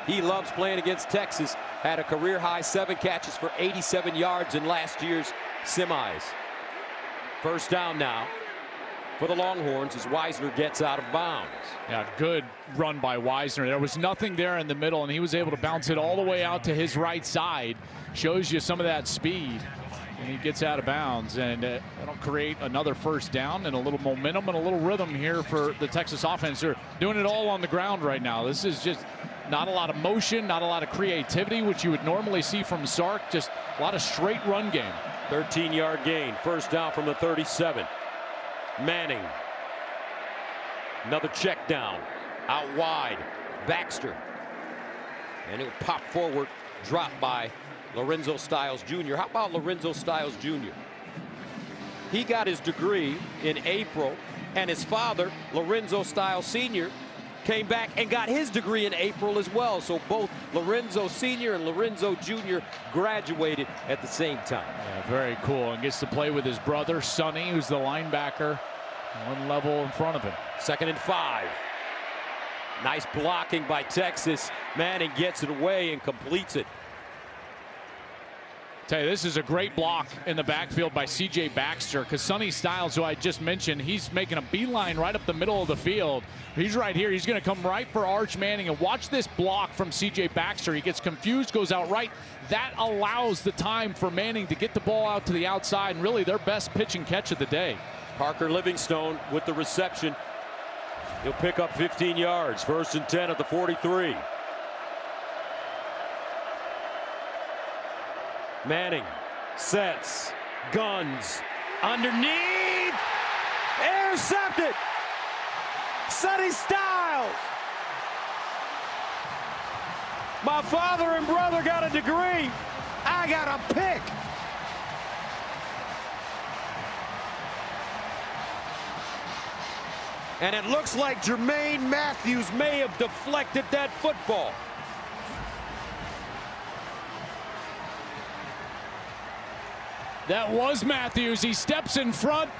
he loves playing against Texas. Had a career-high 7 catches for 87 yards in last year's semis. 1st down now for the Longhorns as Wisner gets out of bounds. Yeah, good run by Wisner. There was nothing there in the middle, and he was able to bounce it all the way out to his right side. Shows you some of that speed. And he gets out of bounds, and that'll create another 1st down and a little momentum and a little rhythm here for the Texas offense. They're doing it all on the ground right now. This is just not a lot of motion, not a lot of creativity, which you would normally see from Sark. Just a lot of straight run game. 13-yard gain. 1st down from the 37. Manning. Another check down. Out wide. Baxter. And it'll pop forward. Dropped by Lorenzo Styles Jr. How about Lorenzo Styles Jr.? He got his degree in April, and his father, Lorenzo Styles Sr., came back and got his degree in April as well. So both Lorenzo Sr. and Lorenzo Jr. graduated at the same time. Yeah, very cool. And gets to play with his brother, Sonny, who's the linebacker, one level in front of him. 2nd and 5. Nice blocking by Texas. Manning gets it away and completes it. Tell you, this is a great block in the backfield by C.J. Baxter, because Sonny Styles, who I just mentioned, he's making a beeline right up the middle of the field. He's right here. He's going to come right for Arch Manning, and watch this block from C.J. Baxter. He gets confused, goes out right. That allows the time for Manning to get the ball out to the outside, and really their best pitch and catch of the day. Parker Livingstone with the reception. He'll pick up 15 yards. 1st and 10 at the 43. Manning sets, guns, underneath, intercepted. Sonny Styles. My father and brother got a degree. I got a pick. And it looks like Jermaine Matthews may have deflected that football. That was Matthews. He steps in front.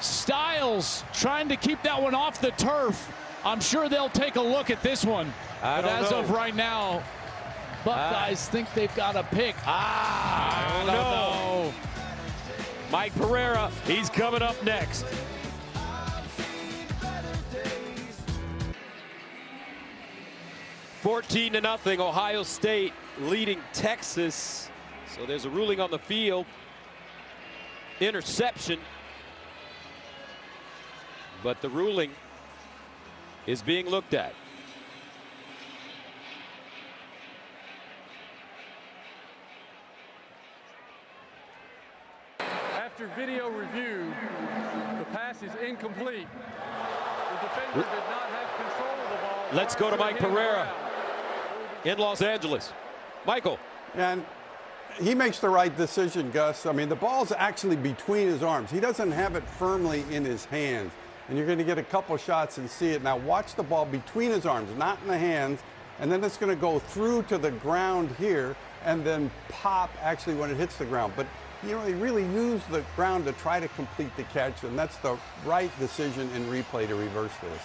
Styles trying to keep that one off the turf. I'm sure they'll take a look at this one. But as of right now, Buckeyes think they've got a pick. I don't know. Mike Pereira, he's coming up next. (14-0), Ohio State leading Texas. So there's a ruling on the field. Interception. But the ruling is being looked at. After video review, the pass is incomplete. The defender did not have control of the ball. Let's go to Mike Pereira in Los Angeles. Michael. And he makes the right decision, Gus. I mean, the ball's actually between his arms. He doesn't have it firmly in his hands. And you're going to get a couple shots and see it. Now watch the ball between his arms, not in the hands. And then it's going to go through to the ground here and then pop actually when it hits the ground. But he really used the ground to try to complete the catch. And that's the right decision in replay to reverse this.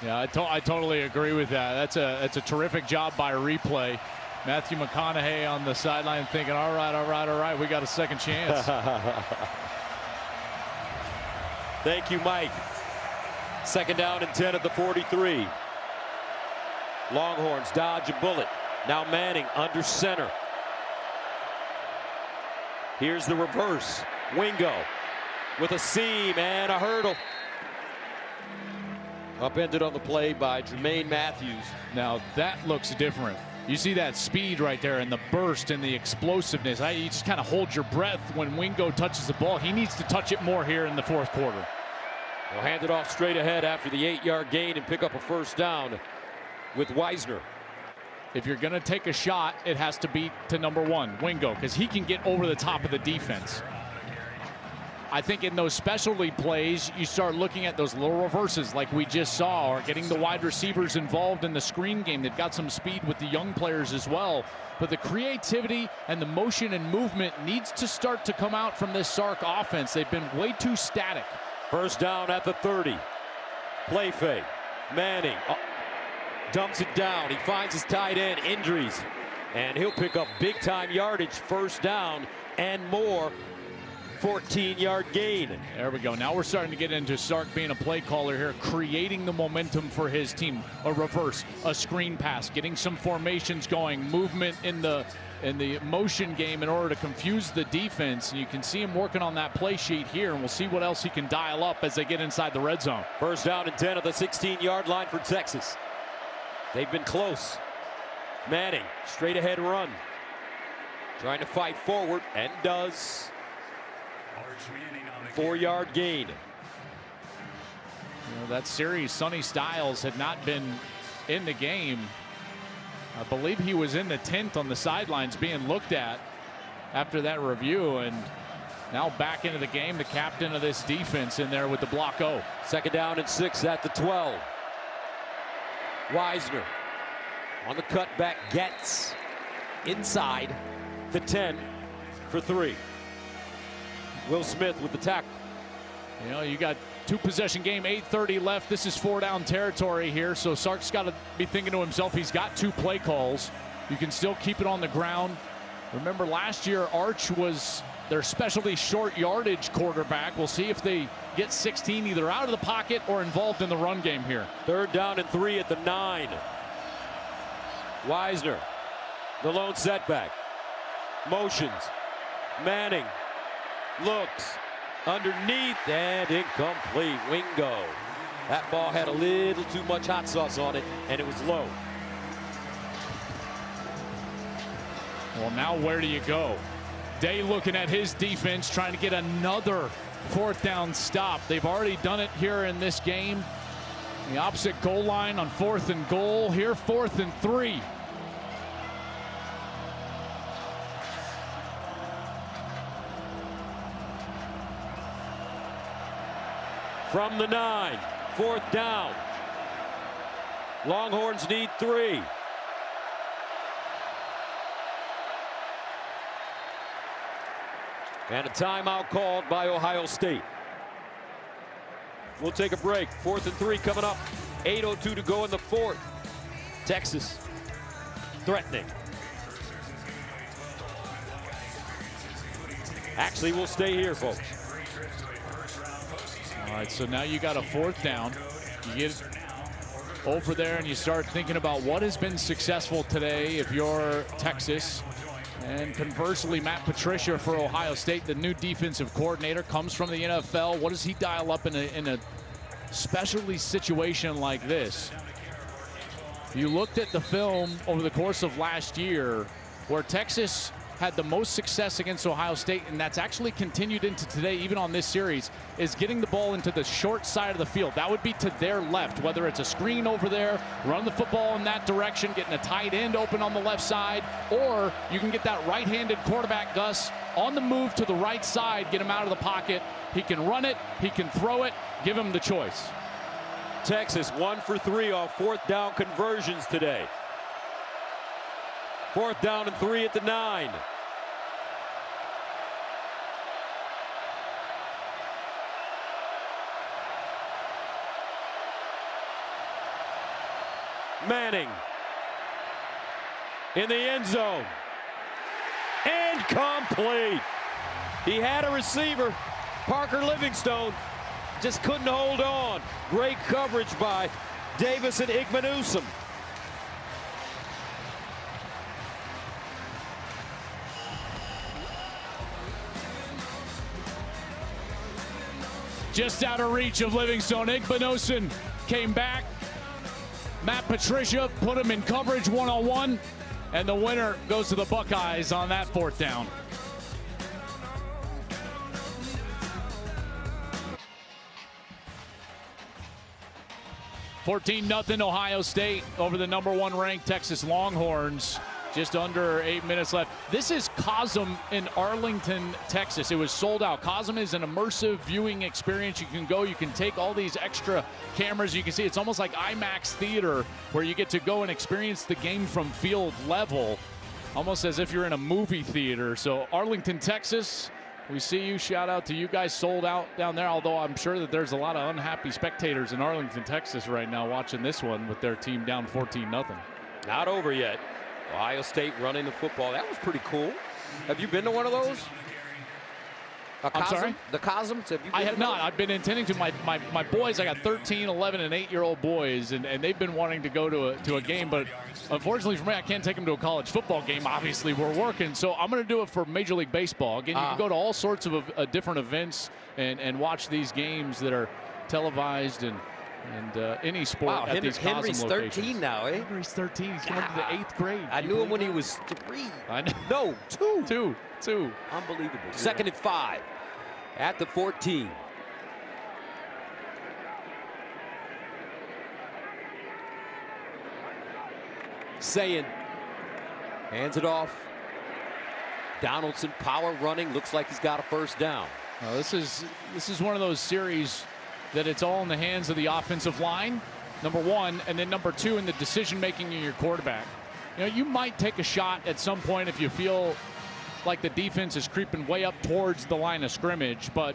Yeah, I totally agree with that. That's a terrific job by replay. Matthew McConaughey on the sideline thinking, all right, we got a second chance. Thank you, Mike. 2nd down and 10 at the 43. Longhorns dodge a bullet. Now Manning under center. Here's the reverse. Wingo with a seam and a hurdle. Upended on the play by Jermaine Matthews. Now that looks different. You see that speed right there and the burst and the explosiveness. You just kind of hold your breath when Wingo touches the ball. He needs to touch it more here in the fourth quarter. They'll hand it off straight ahead after the 8-yard gain and pick up a first down with Wisner. If you're going to take a shot, it has to be to number 1, Wingo, because he can get over the top of the defense. I think in those specialty plays, you start looking at those little reverses like we just saw, or getting the wide receivers involved in the screen game. They've got some speed with the young players as well. But the creativity and the motion and movement needs to start to come out from this Sark offense. They've been way too static. First down at the 30. Play fake. Manning dumps it down. He finds his tight end. Injuries. And he'll pick up big-time yardage. First down and more. 14-yard gain. There we go. Now we're starting to get into Sark being a play caller here, creating the momentum for his team. A reverse, a screen pass, getting some formations going, movement in the motion game in order to confuse the defense. And you can see him working on that play sheet here, and we'll see what else he can dial up as they get inside the red zone. First down and 10 at the 16-yard line for Texas. They've been close. Manning, straight ahead run. Trying to fight forward, and does. 4-yard gain. That series, Sonny Styles had not been in the game. I believe he was in the tent on the sidelines being looked at after that review, and now back into the game, the captain of this defense in there with the block O. Second down and 6 at the 12. Wisner on the cutback, gets inside the 10 for 3. Will Smith with the tackle. You got 2-possession game, 8:30 left. This is 4-down territory here, so Sark's got to be thinking to himself, he's got 2 play calls. You can still keep it on the ground. Remember, last year, Arch was their specialty short yardage quarterback. We'll see if they get 16 either out of the pocket or involved in the run game here. Third down and 3 at the 9. Wisner, the lone setback. Motions. Manning looks underneath and incomplete. Wingo. That ball had a little too much hot sauce on it, and it was low. Well, now where do you go? Day looking at his defense, trying to get another 4th down stop. They've already done it here in this game. The opposite goal line on 4th and goal. Here, 4th and 3. From the 9, 4th down. Longhorns need 3. And a timeout called by Ohio State. We'll take a break. 4th and 3 coming up. 8:02 to go in the 4th. Texas threatening. Actually, we'll stay here, folks. All right, so now you got a 4th down. You get over there and you start thinking about what has been successful today if you're Texas. And conversely, Matt Patricia for Ohio State, the new defensive coordinator, comes from the NFL. What does he dial up in a specialty situation like this? You looked at the film over the course of last year where Texas had the most success against Ohio State, and that's actually continued into today, even on this series, is getting the ball into the short side of the field. That would be to their left, whether it's a screen over there, run the football in that direction, getting a tight end open on the left side, or you can get that right-handed quarterback, Gus, on the move to the right side, get him out of the pocket. He can run it, he can throw it, give him the choice. Texas 1 for 3 on 4th down conversions today. 4th down and 3 at the 9. Manning in the end zone. Incomplete. He had a receiver, Parker Livingstone, just couldn't hold on. Great coverage by Davis and Igbenusum. Just out of reach of Livingstone. Igbenusum came back. Matt Patricia put him in coverage one-on-one. And the winner goes to the Buckeyes on that 4th down. (14-0) Ohio State over the #1 ranked Texas Longhorns. Just under 8 minutes left. This is COSM in Arlington, Texas. It was sold out. COSM is an immersive viewing experience. You can go, you can take all these extra cameras. You can see it's almost like IMAX theater where you get to go and experience the game from field level, almost as if you're in a movie theater. So Arlington, Texas, we see you. Shout out to you guys. Sold out down there, although I'm sure that there's a lot of unhappy spectators in Arlington, Texas right now watching this one with their team down 14-0. Not over yet. Ohio State running the football. That was pretty cool. Have you been to one of those? I'm sorry? The COSMs? Have you been I have not. I've been intending to. My boys, I got 13, 11, and 8-year-old boys, and they've been wanting to go to a game. But unfortunately for me, I can't take them to a college football game. Obviously, we're working. So I'm going to do it for Major League Baseball. Again, you can go to all sorts of different events and watch these games that are televised and any sport at these Henry's COSM 13 now, eh? Henry's 13. He's going to the 8th grade. I knew him when he was 3. I know. No, 2. 2. Unbelievable. 2nd and 5 at the 14. Sayin hands it off. Donaldson power running. Looks like he's got a 1st down. Now this is one of those series that it's all in the hands of the offensive line, #1, and then #2 in the decision-making in your quarterback. You know, you might take a shot at some point if you feel like the defense is creeping way up towards the line of scrimmage, but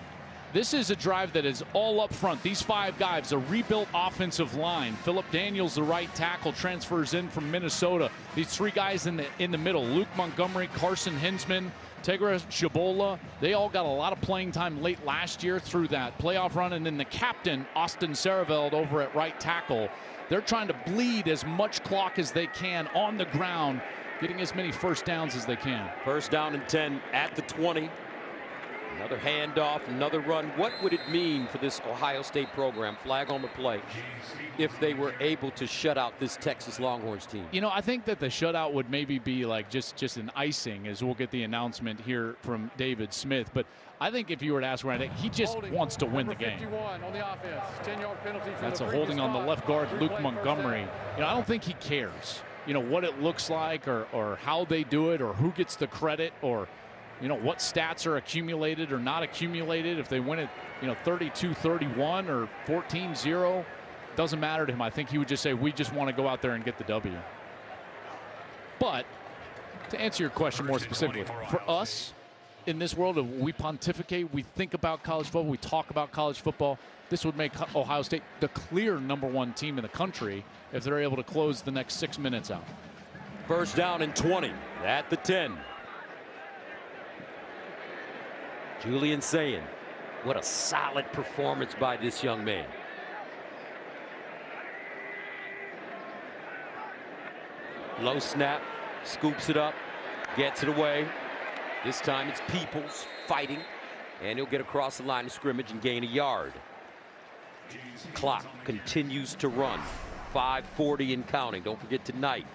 this is a drive that is all up front. These 5 guys, a rebuilt offensive line. Phillip Daniels, the right tackle, transfers in from Minnesota. These 3 guys in the middle, Luke Montgomery, Carson Hinsman, Tegra Shabola, they all got a lot of playing time late last year through that playoff run. And then the captain, Austin Sareveld, over at right tackle. They're trying to bleed as much clock as they can on the ground, getting as many 1st downs as they can. 1st down and 10 at the 20. Another handoff, another run. What would it mean for this Ohio State program, flag on the play, if they were able to shut out this Texas Longhorns team? You know, I think that the shutout would maybe be like just an icing, as we'll get the announcement here from David Smith. But I think if you were to ask Ryan, he just wants to win the game. 51 on the offense. 10-yard penalty from That's the a holding on the left guard, Luke Replay, Montgomery. You know, I don't think he cares, you know, what it looks like or how they do it or who gets the credit or, you know, what stats are accumulated or not accumulated. If they win it, you know, 32-31 or 14-0, doesn't matter to him. I think he would just say, we just want to go out there and get the W. But to answer your question more specifically, for us in this world of we pontificate, we think about college football, we talk about college football, this would make Ohio State the clear #1 team in the country if they're able to close the next 6 minutes out. 1st down and 20 at the 10. Julian Sayin, what a solid performance by this young man. Low snap, scoops it up, gets it away. This time it's Peoples fighting, and he'll get across the line of scrimmage and gain a yard. Clock continues to run. 5:40 and counting. Don't forget tonight,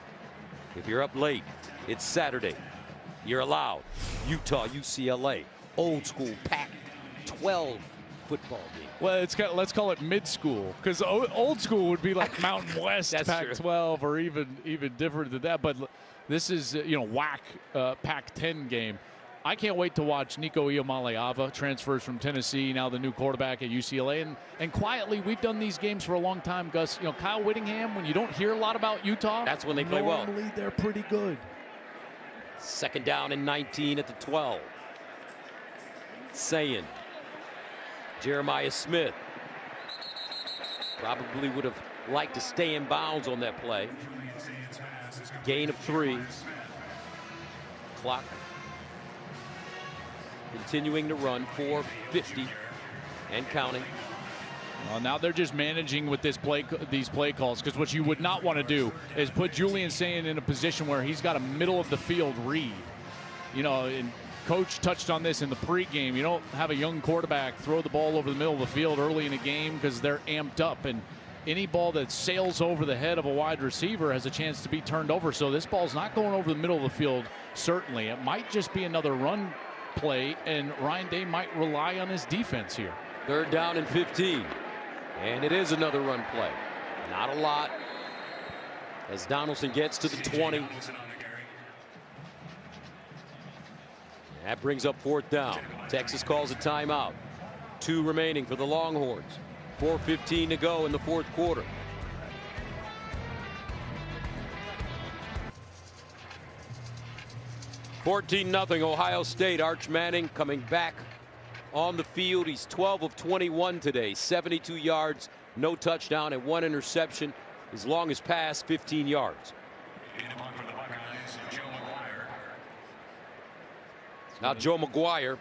if you're up late, it's Saturday. You're allowed. Utah, UCLA. Old school Pac-12 football game. Well, let's call it mid-school, because old school would be like Mountain West Pac-12 or even different than that. But this is you know, WAC Pac-10 game. I can't wait to watch Nico Iamaleava, transfers from Tennessee, now the new quarterback at UCLA. And quietly, we've done these games for a long time, Gus. You know, Kyle Whittingham, when you don't hear a lot about Utah, that's when they play well. Normally, they're pretty good. 2nd down and 19 at the 12. Sayin. Jeremiah Smith probably would have liked to stay in bounds on that play. Gain of 3. Clock continuing to run. 4:50 and counting. Well, now they're just managing with these play calls, because what you would not want to do is put Julian Sayin in a position where he's got a middle of the field read. You know, and Coach touched on this in the pregame. You don't have a young quarterback throw the ball over the middle of the field early in a game because they're amped up. And any ball that sails over the head of a wide receiver has a chance to be turned over. So this ball's not going over the middle of the field, certainly. It might just be another run play, and Ryan Day might rely on his defense here. 3rd down and 15. And it is another run play. Not a lot as Donaldson gets to the 20. That brings up 4th down. Texas calls a timeout. 2 remaining for the Longhorns. 4:15 to go in the 4th quarter. (14-0) Ohio State. Arch Manning coming back on the field. He's 12 of 21 today. 72 yards, no touchdown, and 1 interception. His longest pass, 15 yards. Now Joe McGuire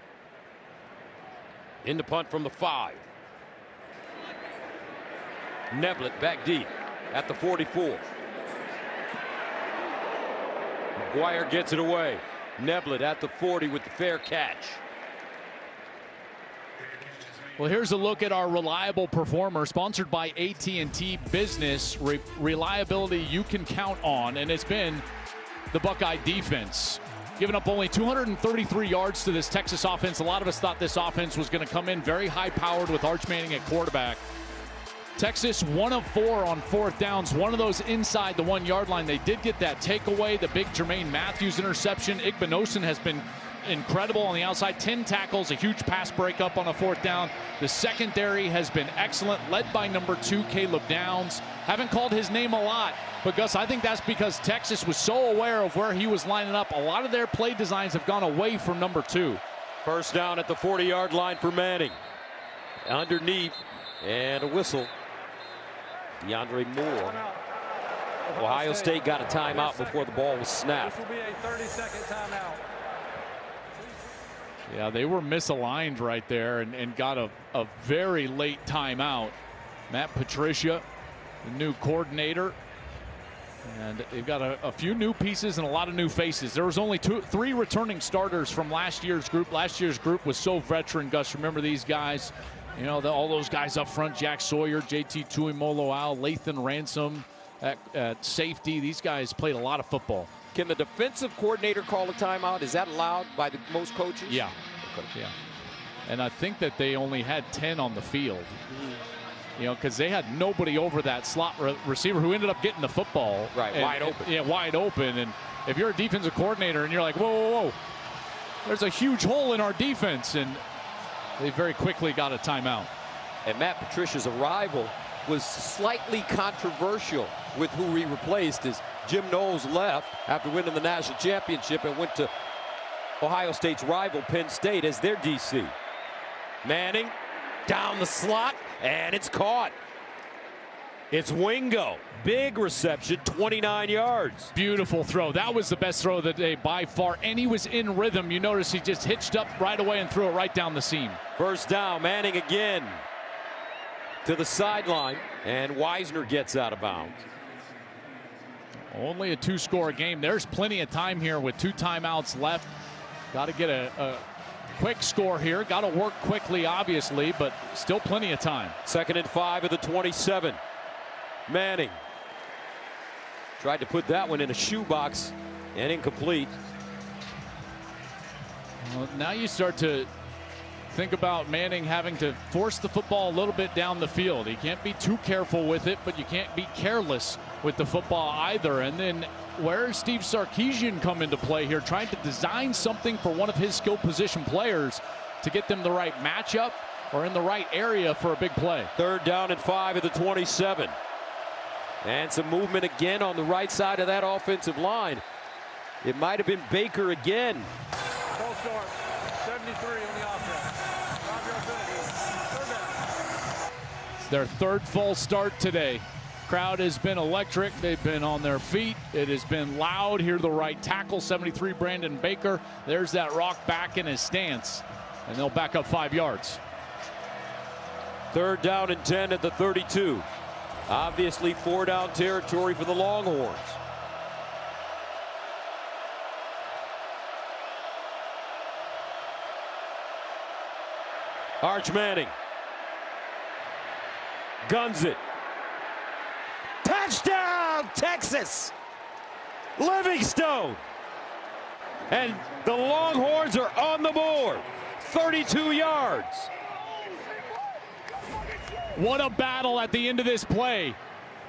in the punt from the 5. Neblett back deep at the 44. McGuire gets it away. Neblett at the 40 with the fair catch. Well, here's a look at our reliable performer, sponsored by AT&T Business. Reliability you can count on, and it's been the Buckeye defense. Giving up only 233 yards to this Texas offense. A lot of us thought this offense was going to come in very high-powered with Arch Manning at quarterback. Texas 1 of 4 on 4th downs, one of those inside the 1-yard line. They did get that takeaway, the big Jermaine Matthews interception. Igbinosun has been incredible on the outside. 10 tackles, a huge pass breakup on a 4th down. The secondary has been excellent, led by number 2, Caleb Downs. Haven't called his name a lot, but Gus, I think that's because Texas was so aware of where he was lining up. A lot of their play designs have gone away from number 2. 1st down at the 40-yard line for Manning. Underneath, and a whistle. DeAndre Moore. Ohio State got a timeout before the ball was snapped. This will be a 30-second timeout. Yeah, they were misaligned right there and got a very late timeout. Matt Patricia, the new coordinator. And they've got a few new pieces and a lot of new faces. There was only 3 returning starters from last year's group. Last year's group was so veteran, Gus. Remember these guys? You know, all those guys up front, Jack Sawyer, JT Tuimoloau, Lathan Ransom at safety. These guys played a lot of football. Can the defensive coordinator call a timeout? Is that allowed by most coaches? Yeah. Okay. Yeah. And I think that they only had 10 on the field. You know, because they had nobody over that slot receiver who ended up getting the football. Right, wide open. Yeah, wide open. And if you're a defensive coordinator and you're like, whoa, whoa, whoa, there's a huge hole in our defense. And they very quickly got a timeout. And Matt Patricia's arrival was slightly controversial with who he replaced, as Jim Knowles left after winning the national championship and went to Ohio State's rival Penn State as their DC. Manning down the slot, and it's caught. It's Wingo. Big reception, 29 yards. Beautiful throw. That was the best throw of the day by far, and he was in rhythm. You notice he just hitched up right away and threw it right down the seam. 1st down, Manning again to the sideline, and Wisner gets out of bounds. Only a 2-score game. There's plenty of time here with 2 timeouts left. Got to get a quick score here. Got to work quickly, obviously, but still plenty of time. 2nd and 5 of the 27. Manning tried to put that one in a shoebox and incomplete. Well, now you start to think about Manning having to force the football a little bit down the field. He can't be too careful with it, but you can't be careless with the football either. And then where does Steve Sarkisian come into play here, trying to design something for one of his skill position players to get them the right matchup or in the right area for a big play. 3rd down and 5 of the 27. And some movement again on the right side of that offensive line. It might have been Baker again. Full start, 73 on the offense. 5-yard penalty. 3rd down. It's their 3rd false start today. Crowd has been electric. They've been on their feet. It has been loud. Here the right tackle, 73, Brandon Baker. There's that rock back in his stance, and they'll back up 5 yards. 3rd down and 10 at the 32. Obviously 4-down territory for the Longhorns. Arch Manning guns it. Texas. Livingstone. And the Longhorns are on the board. 32 yards. What a battle at the end of this play.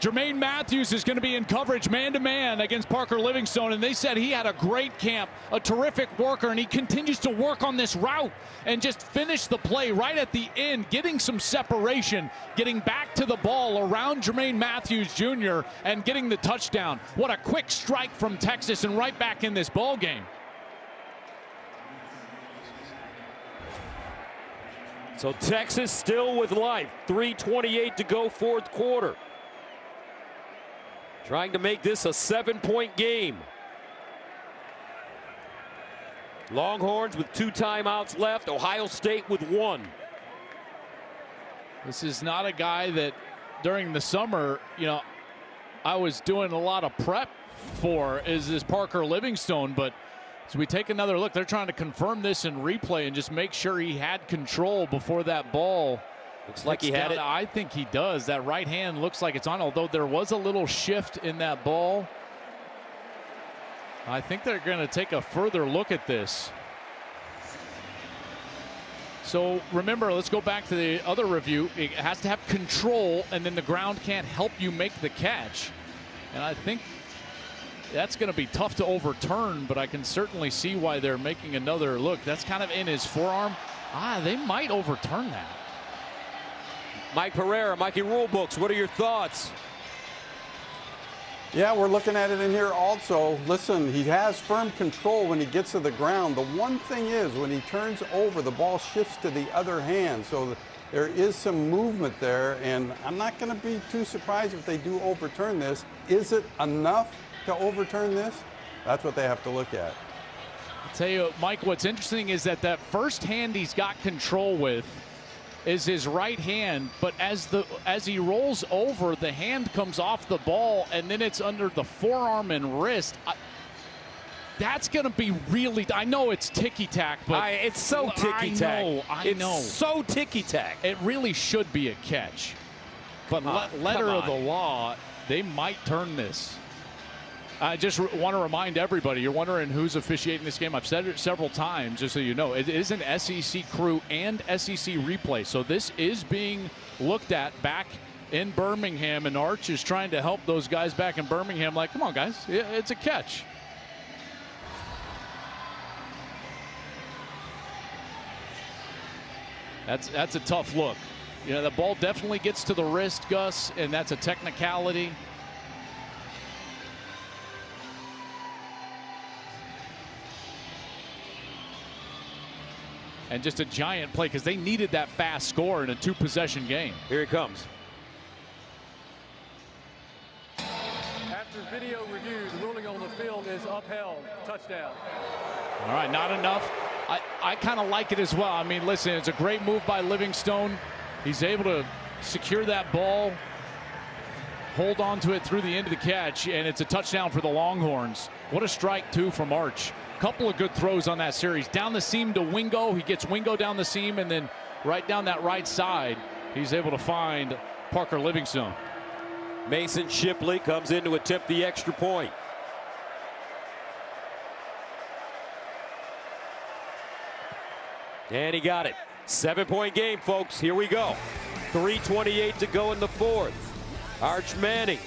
Jermaine Matthews is going to be in coverage man-to-man against Parker Livingstone, and they said he had a great camp, a terrific worker, and he continues to work on this route and just finish the play right at the end, getting some separation, getting back to the ball around Jermaine Matthews Jr. and getting the touchdown. What a quick strike from Texas, and right back in this ball game. So Texas still with life. 3:28 to go, fourth quarter. Trying to make this a 7-point game. Longhorns with 2 timeouts left. Ohio State with 1. This is not a guy that during the summer, I was doing a lot of prep for, is this Parker Livingstone, but as we take another look, they're trying to confirm this in replay and just make sure he had control before that ball. Looks like he had it. I think he does. That right hand looks like it's on, although there was a little shift in that ball. I think they're going to take a further look at this. So remember, let's go back to the other review. It has to have control, and then the ground can't help you make the catch. And I think that's going to be tough to overturn, but I can certainly see why they're making another look. That's kind of in his forearm. They might overturn that. Mike Pereira, Mikey Rulebooks, what are your thoughts? Yeah, we're looking at it in here also. Listen, he has firm control when he gets to the ground. The one thing is, when he turns over, the ball shifts to the other hand. So there is some movement there, and I'm not going to be too surprised if they do overturn this. Is it enough to overturn this? That's what they have to look at. I'll tell you, Mike, what's interesting is that first hand he's got control with is his right hand, but as he rolls over, the hand comes off the ball, and then it's under the forearm and wrist. That's going to be really, I know it's ticky-tack, but it's so ticky-tack. I know. It's so ticky-tack. It really should be a catch. But letter of the law, they might turn this. I just want to remind everybody, you're wondering who's officiating this game. I've said it several times, just so you know. It is an SEC crew and SEC replay. So this is being looked at back in Birmingham, and Arch is trying to help those guys back in Birmingham. Like, come on, guys, it's a catch. That's a tough look. The ball definitely gets to the wrist, Gus, and that's a technicality. And just a giant play because they needed that fast score in a 2-possession game. Here he comes. After video review, the ruling on the field is upheld. Touchdown. All right, not enough. I kind of like it as well. I mean, listen, it's a great move by Livingstone. He's able to secure that ball, hold on to it through the end of the catch, and it's a touchdown for the Longhorns. What a strike, too, from Arch. Couple of good throws on that series. Down the seam to Wingo. He gets Wingo down the seam, and then right down that right side, he's able to find Parker Livingstone. Mason Shipley comes in to attempt the extra point. And he got it. 7-point game, folks. Here we go. 3:28 to go in the fourth. Arch Manning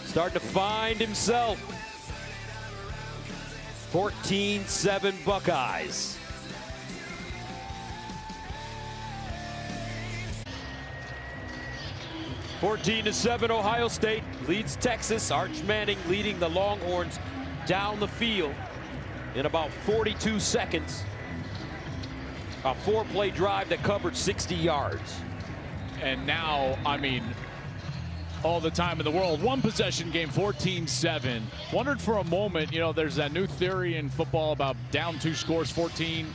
starting to find himself. 14-7 Buckeyes. (14-7) Ohio State leads Texas. Arch Manning leading the Longhorns down the field in about 42 seconds. A 4-play drive that covered 60 yards. And now, I mean, all the time in the world. 1-possession game, 14-7. Wondered for a moment, there's that new theory in football about down 2 scores, 14,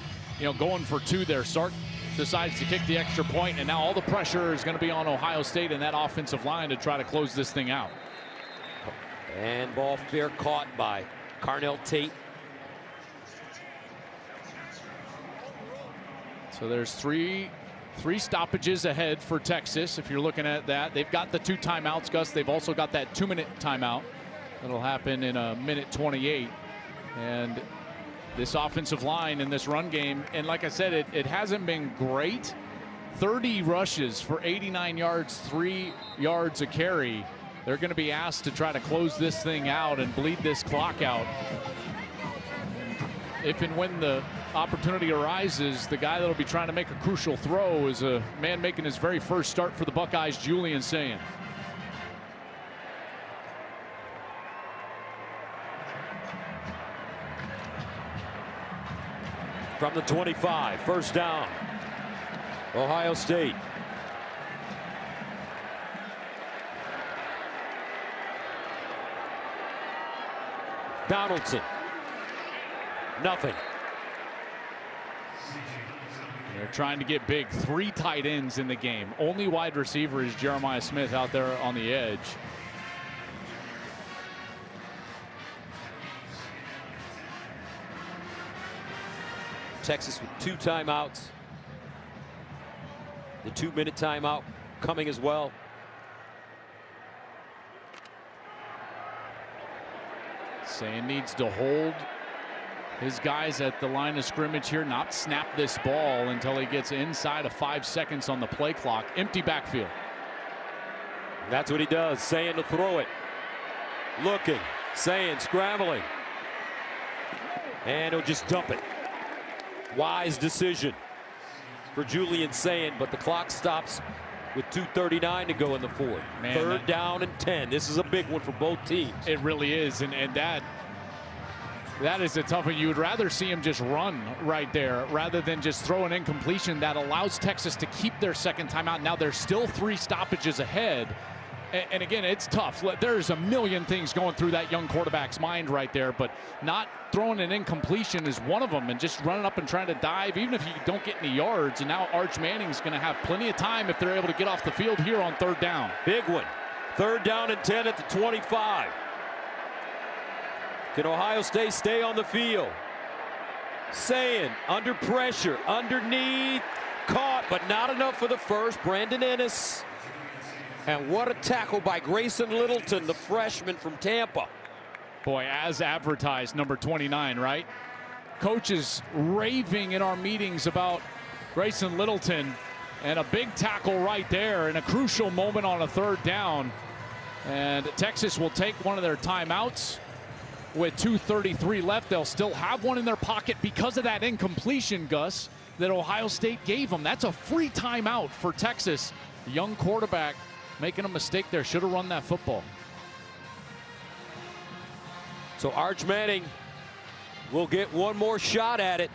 going for 2 there. Sark decides to kick the extra point, and now all the pressure is going to be on Ohio State and that offensive line to try to close this thing out. And ball fair caught by Carnell Tate. So there's 3 3 stoppages ahead for Texas. If you're looking at that, they've got the 2 timeouts, Gus. They've also got that 2-minute timeout that'll happen in a minute 28. And this offensive line in this run game, and like I said, it hasn't been great. 30 rushes for 89 yards, 3 yards a carry. They're going to be asked to try to close this thing out and bleed this clock out. If and when the opportunity arises, the guy that'll be trying to make a crucial throw is a man making his very first start for the Buckeyes, Julian Sayin. From the 25, first down, Ohio State. Donaldson, nothing. They're trying to get big. 3 tight ends in the game. Only wide receiver is Jeremiah Smith out there on the edge. Texas with 2 timeouts. The 2-minute timeout coming as well. Sayin needs to hold his guys at the line of scrimmage here, not snap this ball until he gets inside of 5 seconds on the play clock. Empty backfield. That's what he does. Sayin to throw it. Looking. Sayin scrambling. And he'll just dump it. Wise decision for Julian Sayin, but the clock stops with 2:39 to go in the 4th. Man, 3rd down and 10. This is a big one for both teams. It really is, and that is a tough one. You would rather see him just run right there rather than just throw an incompletion that allows Texas to keep their second timeout. Now there's still 3 stoppages ahead. And again, it's tough. There's a million things going through that young quarterback's mind right there, but not throwing an incompletion is one of them, and just running up and trying to dive, even if you don't get any yards. And now Arch Manning's going to have plenty of time if they're able to get off the field here on 3rd down. Big one. 3rd down and 10 at the 25. Can Ohio State stay on the field? Sayin under pressure, underneath, caught, but not enough for the first. Brandon Ennis. And what a tackle by Grayson Littleton, the freshman from Tampa. Boy, as advertised, number 29, right? Coaches raving in our meetings about Grayson Littleton, and a big tackle right there in a crucial moment on a 3rd down. And Texas will take one of their timeouts with 2:33 left. They'll still have one in their pocket because of that incompletion, Gus, that Ohio State gave them. That's a free timeout for Texas. The young quarterback making a mistake there. Should have run that football. So Arch Manning will get one more shot at it.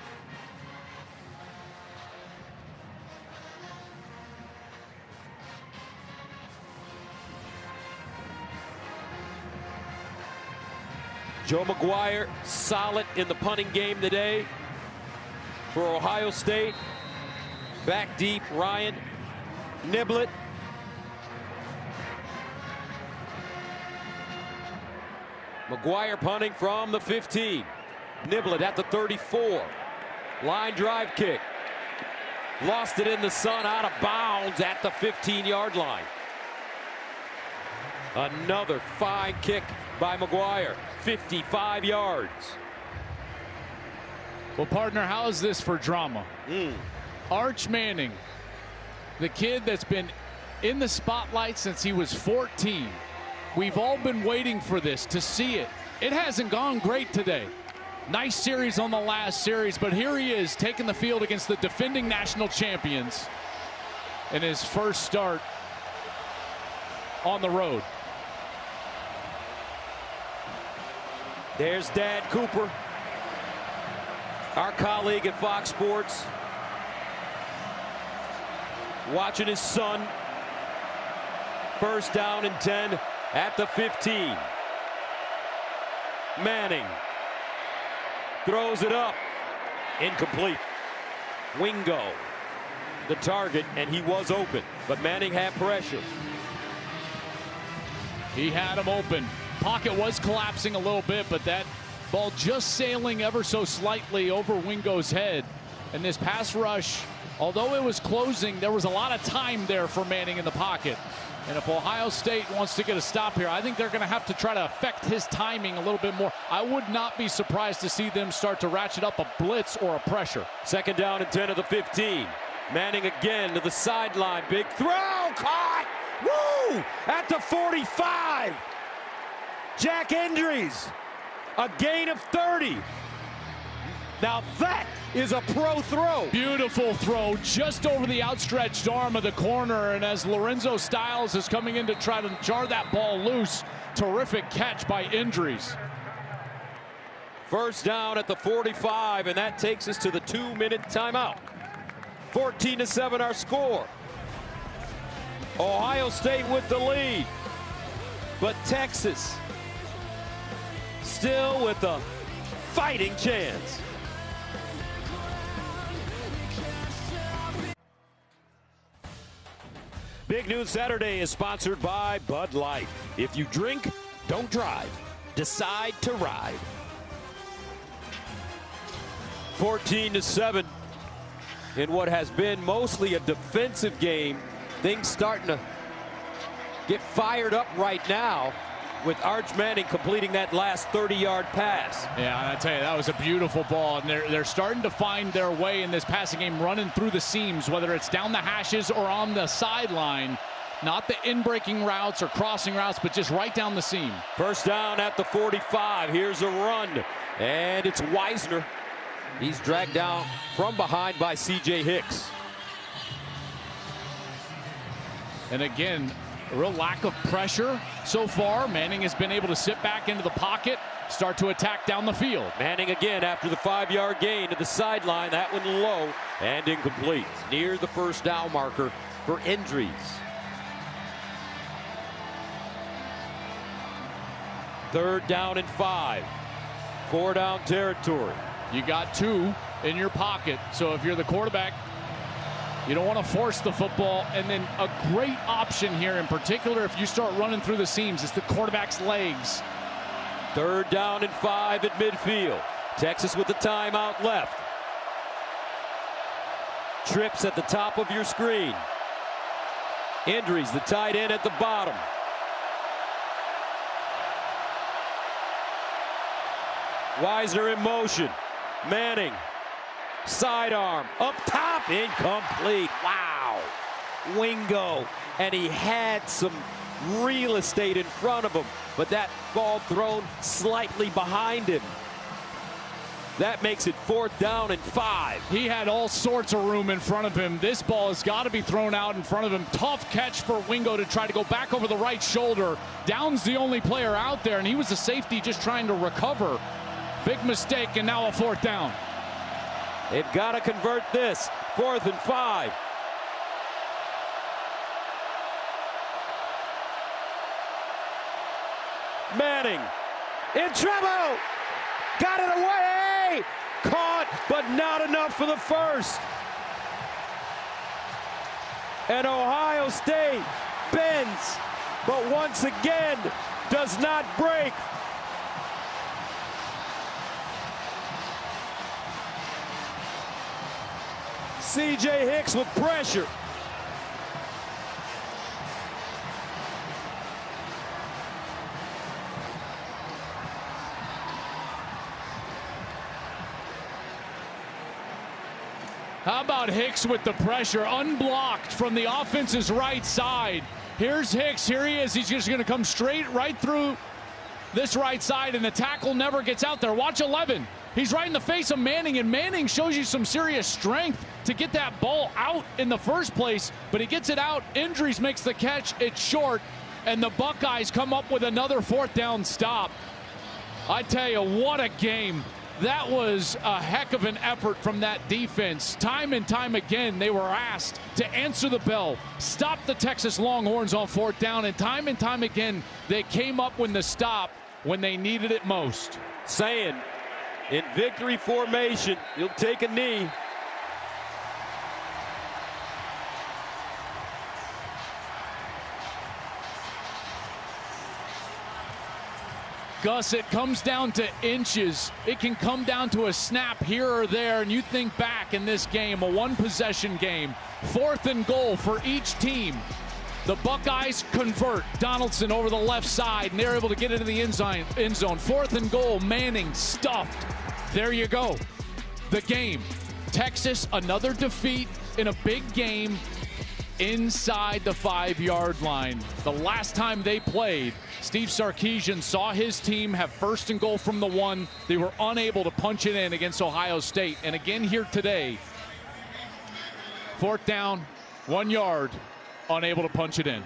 Joe McGuire solid in the punting game today for Ohio State. Back deep, Ryan Niblett. McGuire punting from the 15. Niblett at the 34. Line drive kick. Lost it in the sun, out of bounds at the 15-yard line. Another fine kick by McGuire. 55 yards. Well, partner, how is this for drama? Arch Manning, the kid that's been in the spotlight since he was 14. We've all been waiting for this, to see it. It hasn't gone great today. Nice series on the last series, but here he is taking the field against the defending national champions in his first start on the road. There's Dad Cooper, our colleague at Fox Sports, watching his son. First down and 10 at the 15. Manning throws it up. Incomplete. Wingo, the target, and he was open, but Manning had pressure. He had him open. Pocket was collapsing a little bit, but that ball just sailing ever so slightly over Wingo's head. And this pass rush although it was closing, there was a lot of time there for Manning in the pocket. And if Ohio State wants to get a stop here, I think they're going to have to try to affect his timing a little bit more. I would not be surprised to see them start to ratchet up a blitz or a pressure. 2nd down and 10 of the 15. Manning again to the sideline. Big throw. Caught. Woo! At the 45. Jack Endries. A gain of 30. Now that is a pro throw. Beautiful throw just over the outstretched arm of the corner. And as Lorenzo Styles is coming in to try to jar that ball loose, terrific catch by Endries. 1st down at the 45, and that takes us to the 2-minute timeout. 14-7 our score. Ohio State with the lead, but Texas still with a fighting chance. Big Noon Saturday is sponsored by Bud Light. If you drink, don't drive. Decide to ride. 14-7 in what has been mostly a defensive game. Things starting to get fired up right now with Arch Manning completing that last 30-yard pass. Yeah, and I tell you, that was a beautiful ball. And they're starting to find their way in this passing game, running through the seams, whether it's down the hashes or on the sideline. Not the in-breaking routes or crossing routes, but just right down the seam. 1st down at the 45. Here's a run, and it's Wisner. He's dragged down from behind by C.J. Hicks. And again, a real lack of pressure so far. Manning has been able to sit back into the pocket, start to attack down the field. Manning again after the 5-yard gain to the sideline. That one low and incomplete. Near the 1st down marker for Endries. 3rd down and 5. 4-down territory. You got 2 in your pocket, so if you're the quarterback, you don't want to force the football. And then a great option here, in particular, if you start running through the seams, is the quarterback's legs. 3rd down and 5 at midfield. Texas with the timeout left. Trips at the top of your screen. Endries, the tight end, at the bottom. Wisner in motion. Manning, sidearm, up top, incomplete. Wow. Wingo, and he had some real estate in front of him, but that ball thrown slightly behind him. That makes it 4th down and 5. He had all sorts of room in front of him. This ball has got to be thrown out in front of him. Tough catch for Wingo to try to go back over the right shoulder. Down's the only player out there, and he was a safety just trying to recover. Big mistake, and now a 4th down. They've got to convert this. 4th and 5. Manning in trouble. Got it away. Caught, but not enough for the 1st. And Ohio State bends, but once again does not break. C.J. Hicks with pressure. How about Hicks with the pressure, unblocked from the offense's right side. Here's Hicks, here he is. He's just going to come straight right through this right side, and the tackle never gets out there. Watch 11. He's right in the face of Manning, and Manning shows you some serious strength to get that ball out in the first place, but he gets it out. Endries makes the catch. It's short, and the Buckeyes come up with another 4th down stop. I tell you, what a game. That was a heck of an effort from that defense. Time and time again, they were asked to answer the bell, stop the Texas Longhorns on 4th down, and time again, they came up with the stop when they needed it most. Saying, in victory formation, you'll take a knee. Gus, it comes down to inches. It can come down to a snap here or there, and you think back in this game, a one-possession game, 4th and goal for each team. The Buckeyes convert. Donaldson over the left side, and they're able to get into the end zone. 4th and goal, Manning stuffed. There you go. The game. Texas, another defeat in a big game inside the 5-yard line. The last time they played, Steve Sarkisian saw his team have 1st and goal from the 1. They were unable to punch it in against Ohio State. And again here today, 4th down, 1 yard, unable to punch it in.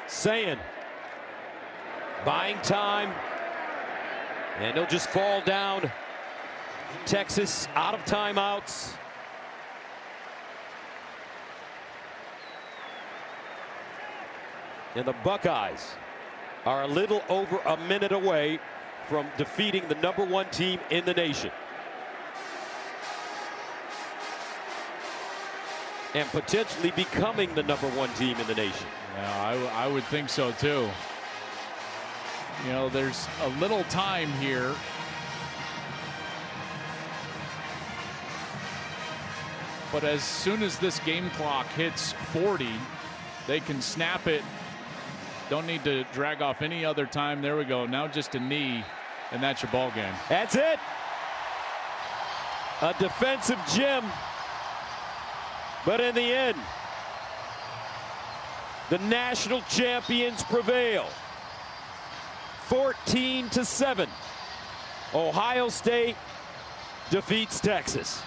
Saying, buying time, and they'll just fall down. Texas out of timeouts. And the Buckeyes are a little over a minute away from defeating the #1 team in the nation. And potentially becoming the #1 team in the nation. Yeah, I would think so too. You know, there's a little time here. But as soon as this game clock hits 40, they can snap it. Don't need to drag off any other time. There we go. Now just a knee, and that's your ball game. That's it. A defensive gem. But in the end, the national champions prevail. 14-7. Ohio State defeats Texas.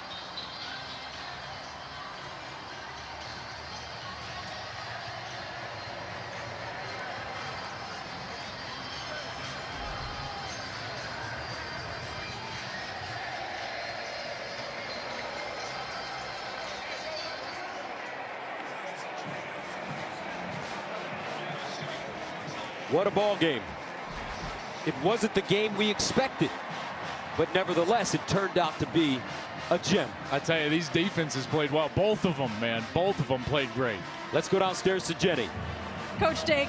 What a ball game. It wasn't the game we expected, but nevertheless, it turned out to be a gem. I tell you, these defenses played well. Both of them, man. Both of them played great. Let's go downstairs to Jenny. Coach Day.